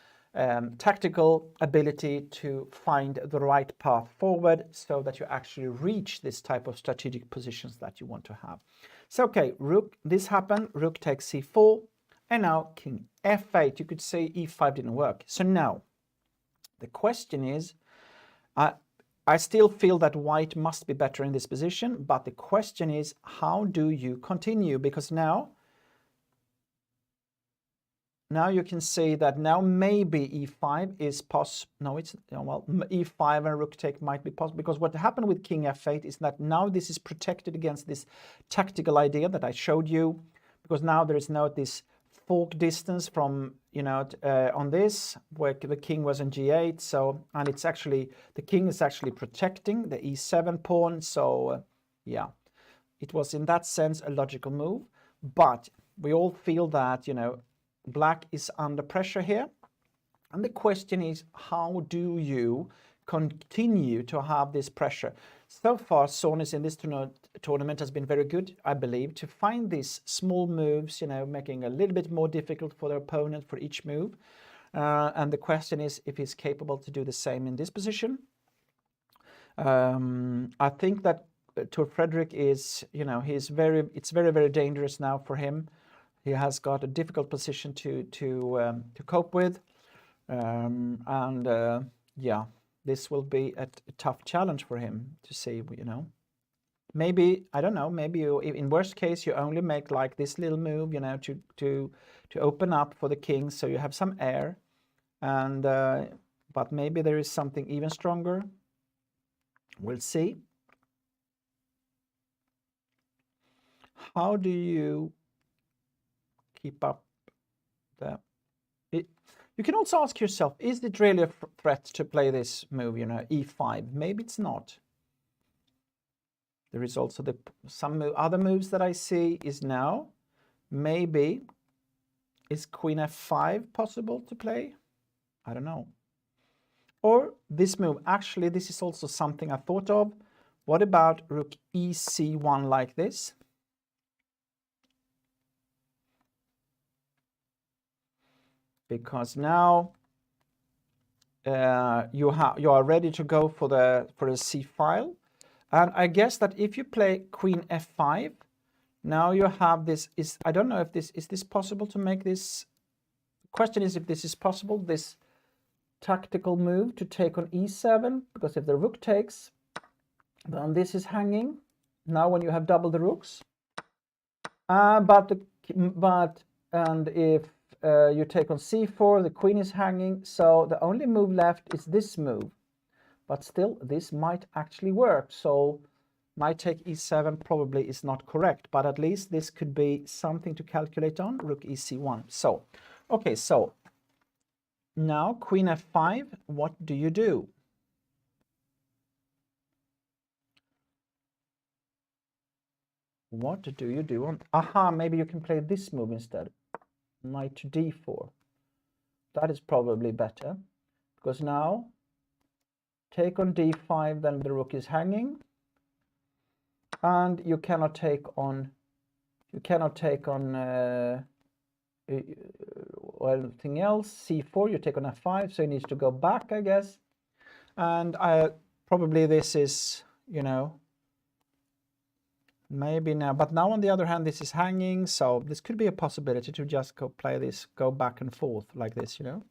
tactical ability to find the right path forward so that you actually reach this type of strategic positions that you want to have. So, okay, rook, this happened, rook takes c4, and now king f8. You could say e5 didn't work. So now, the question is, I still feel that white must be better in this position, but the question is, how do you continue? Because now you can see that now maybe e5 is possible. No, it's, well, e5 and rook take might be possible, because what happened with king f8 is that now this is protected against this tactical idea that I showed you, because now there is no this fork distance from, you know, on this, where the king was in g8. So, and it's actually, the king is actually protecting the e7 pawn. So yeah, it was in that sense a logical move, but we all feel that, you know, black is under pressure here. And the question is, how do you continue to have this pressure? So far, Sonis in this tournament has been very good, I believe, to find these small moves, you know, making it a little bit more difficult for their opponent for each move. And the question is if he's capable to do the same in this position. I think that Tor Fredrik is, you know, it's very, very dangerous now for him. He has got a difficult position to cope with. Yeah, this will be a tough challenge for him to see, you know. Maybe, I don't know, maybe you, in worst case, you only make like this little move, you know, to open up for the king, so you have some air. And but maybe there is something even stronger. We'll see. How do you keep up the... You can also ask yourself, is it really a threat to play this move, you know, e5? Maybe it's not. There is also some other moves that I see is now, maybe, is queen f5 possible to play? I don't know. Or this move, actually, this is also something I thought of. What about rook ec1 like this? Because now you are ready to go for the c file, and I guess that if you play queen f5, now you have this. I don't know if this is possible to make this. Question is if this is possible, this tactical move to take on e7, because if the rook takes, then this is hanging. Now when you have double the rooks, and if you take on c4, the queen is hanging, so the only move left is this move. But still, this might actually work. So might take e7 probably is not correct, but at least this could be something to calculate on, rook ec1. So, okay, so now queen f5, what do you do? What do you do on... Aha, maybe you can play this move instead. Knight to d4. That is probably better, because now take on d5, then the rook is hanging, and you cannot take on anything else. c4, you take on f5, so it needs to go back, I guess. And probably this is, you know, maybe now, but now on the other hand, this is hanging, so this could be a possibility to just play this, go back and forth like this, you know.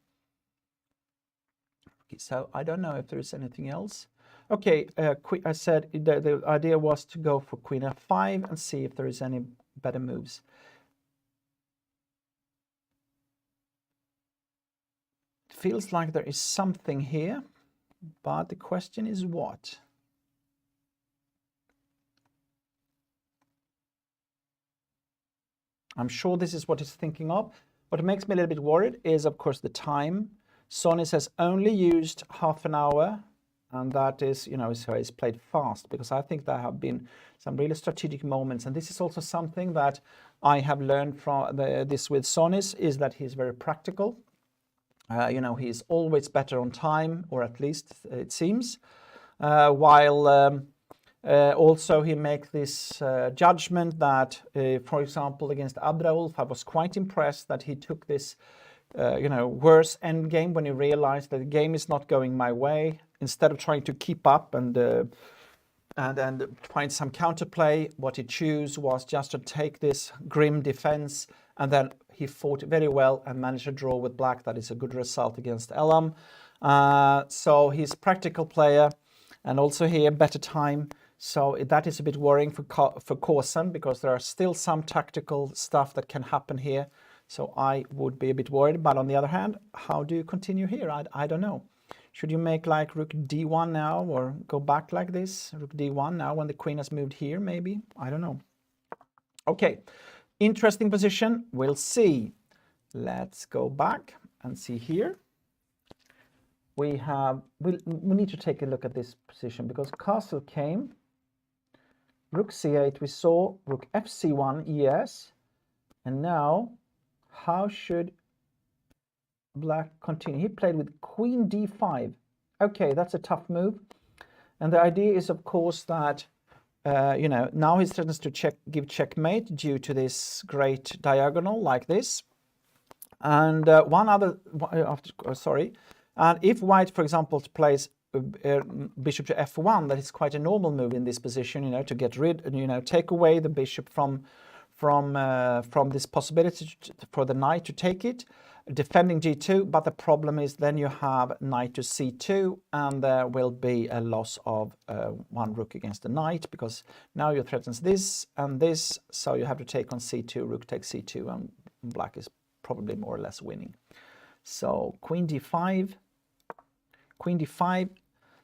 Okay, so I don't know if there is anything else. Okay, I said the idea was to go for queen f5 and see if there is any better moves. It feels like there is something here, but the question is what? I'm sure this is what he's thinking of. What makes me a little bit worried is, of course, the time. Sonis has only used half an hour, and that is, you know, so he's played fast, because I think there have been some really strategic moments. And this is also something that I have learned from this with Sonis, is that he's very practical. You know, he's always better on time, or at least it seems, while also he makes this judgment that, for example, against Abdraulf, I was quite impressed that he took this, you know, worse end game when he realized that the game is not going my way. Instead of trying to keep up and find some counterplay, what he chose was just to take this grim defense, and then he fought very well and managed to draw with black. That is a good result against Elam. So he's a practical player, and also here better time. So that is a bit worrying for Korsen, because there are still some tactical stuff that can happen here. So I would be a bit worried. But on the other hand, how do you continue here? I don't know. Should you make like rook d1 now, or go back like this? Rook d1 now when the queen has moved here, maybe? I don't know. Okay, interesting position. We'll see. Let's go back and see here. We need to take a look at this position, because castle came. Rook c8 we saw, rook fc1, yes. And now, how should black continue? He played with queen d5. Okay, that's a tough move. And the idea is, of course, that, you know, now he threatens to give checkmate due to this great diagonal like this. And and if white, for example, plays bishop to f1, that is quite a normal move in this position, you know, to get rid, you know, take away the bishop from this possibility for the knight to take it, defending g2. But the problem is then you have knight to c2, and there will be a loss of one rook against the knight, because now you threatens this and this, so you have to take on c2, rook takes c2, and black is probably more or less winning. So queen d5, queen d5.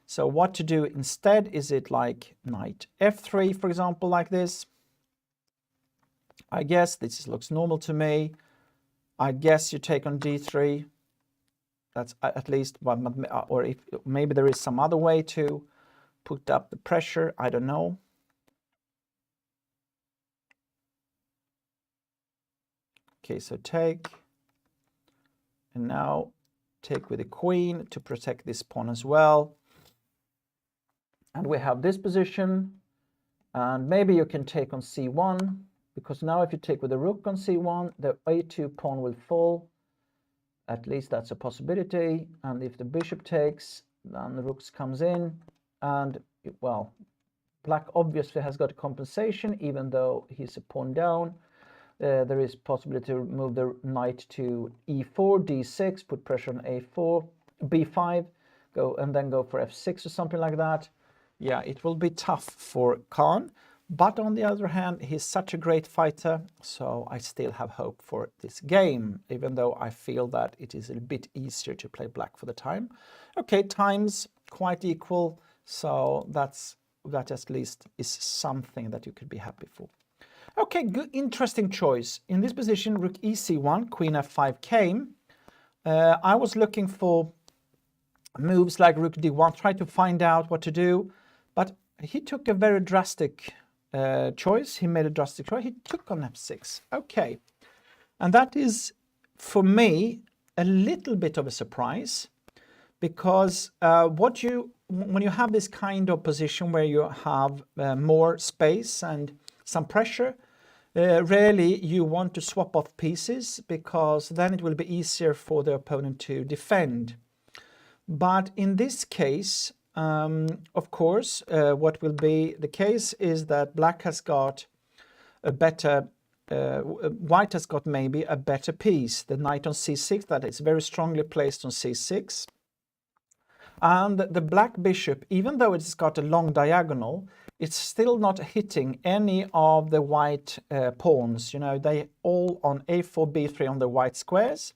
So what to do instead? Is it like knight f3, for example, like this? I guess this looks normal to me. I guess you take on d3. That's at least one, or if maybe there is some other way to put up the pressure. I don't know. Okay, so take. And now take with the queen to protect this pawn as well. And we have this position. And maybe you can take on c1. Because now if you take with the rook on c1, the a2 pawn will fall. At least that's a possibility. And if the bishop takes, then the rook comes in. And, well, black obviously has got a compensation, even though he's a pawn down. There is possibility to move the knight to e4, d6, put pressure on a4, b5, go and then go for f6 or something like that. Yeah, it will be tough for Khan. But on the other hand, he's such a great fighter, so I still have hope for this game, even though I feel that it is a bit easier to play black for the time. Okay, times quite equal, so that at least is something that you could be happy for. Okay, good, interesting choice. In this position, rook ec1, queen f5 came. I was looking for moves like rook d1, try to find out what to do, but he took a very drastic choice. He made a drastic choice. He took on f6. Okay, and that is, for me, a little bit of a surprise, because when you have this kind of position where you have more space and some pressure, rarely you want to swap off pieces, because then it will be easier for the opponent to defend. But in this case, of course, what will be the case is that black has got a better, white has got maybe a better piece. The knight on c6, that is very strongly placed on c6. And the black bishop, even though it's got a long diagonal, it's still not hitting any of the white pawns. You know, they all on a4, b3 on the white squares.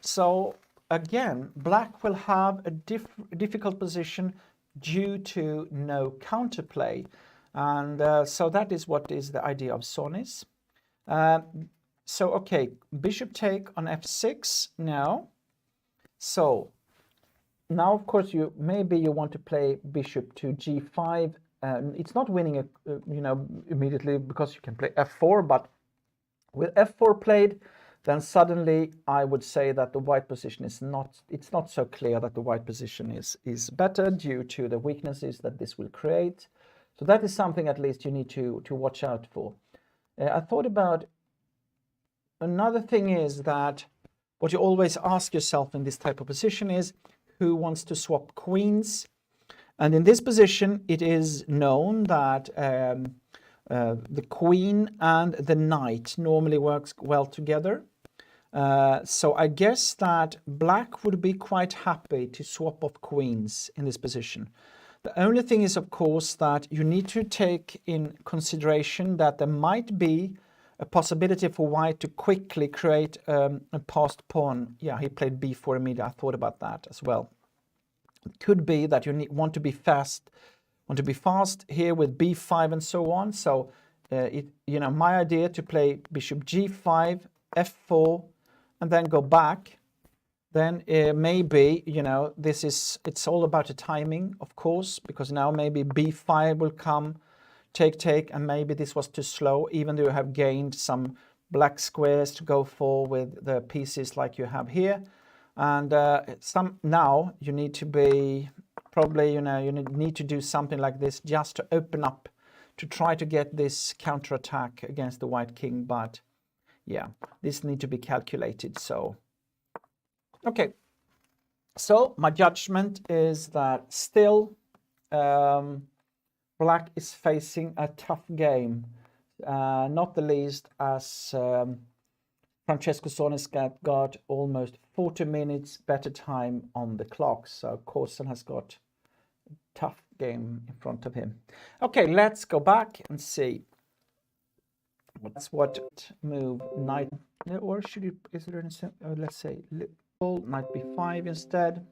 So again, black will have a difficult position due to no counterplay. And so that is what is the idea of Sonis. So, okay, bishop take on f6 now. So now, of course, maybe you want to play bishop to g5. It's not winning immediately because you can play f4, but with f4 played, then suddenly I would say that the white position is not, it's not so clear that the white position is better due to the weaknesses that this will create. So that is something at least you need to watch out for. I thought about another thing is that what you always ask yourself in this type of position is who wants to swap queens. And in this position, it is known that the queen and the knight normally works well together. So I guess that black would be quite happy to swap off queens in this position. The only thing is, of course, that you need to take in consideration that there might be a possibility for white to quickly create a passed pawn. Yeah, he played b4 immediately. I thought about that as well. It could be that you want to be fast here with b5 and so on. So my idea to play bishop g5, f4, and then go back. Then maybe it's all about the timing, of course, because now maybe b5 will come, take, and maybe this was too slow, even though you have gained some black squares to go for with the pieces like you have here. And now you need to be probably, you need to do something like this just to open up, to try to get this counterattack against the white king. But yeah, this needs to be calculated. So, okay. So my judgment is that still black is facing a tough game, not the least as Francesco Sonis got almost 40 minutes better time on the clock. So Corson has got a tough game in front of him. Okay, let's go back and see. That's what move knight, or should you, is there any, let's say, knight b5 instead.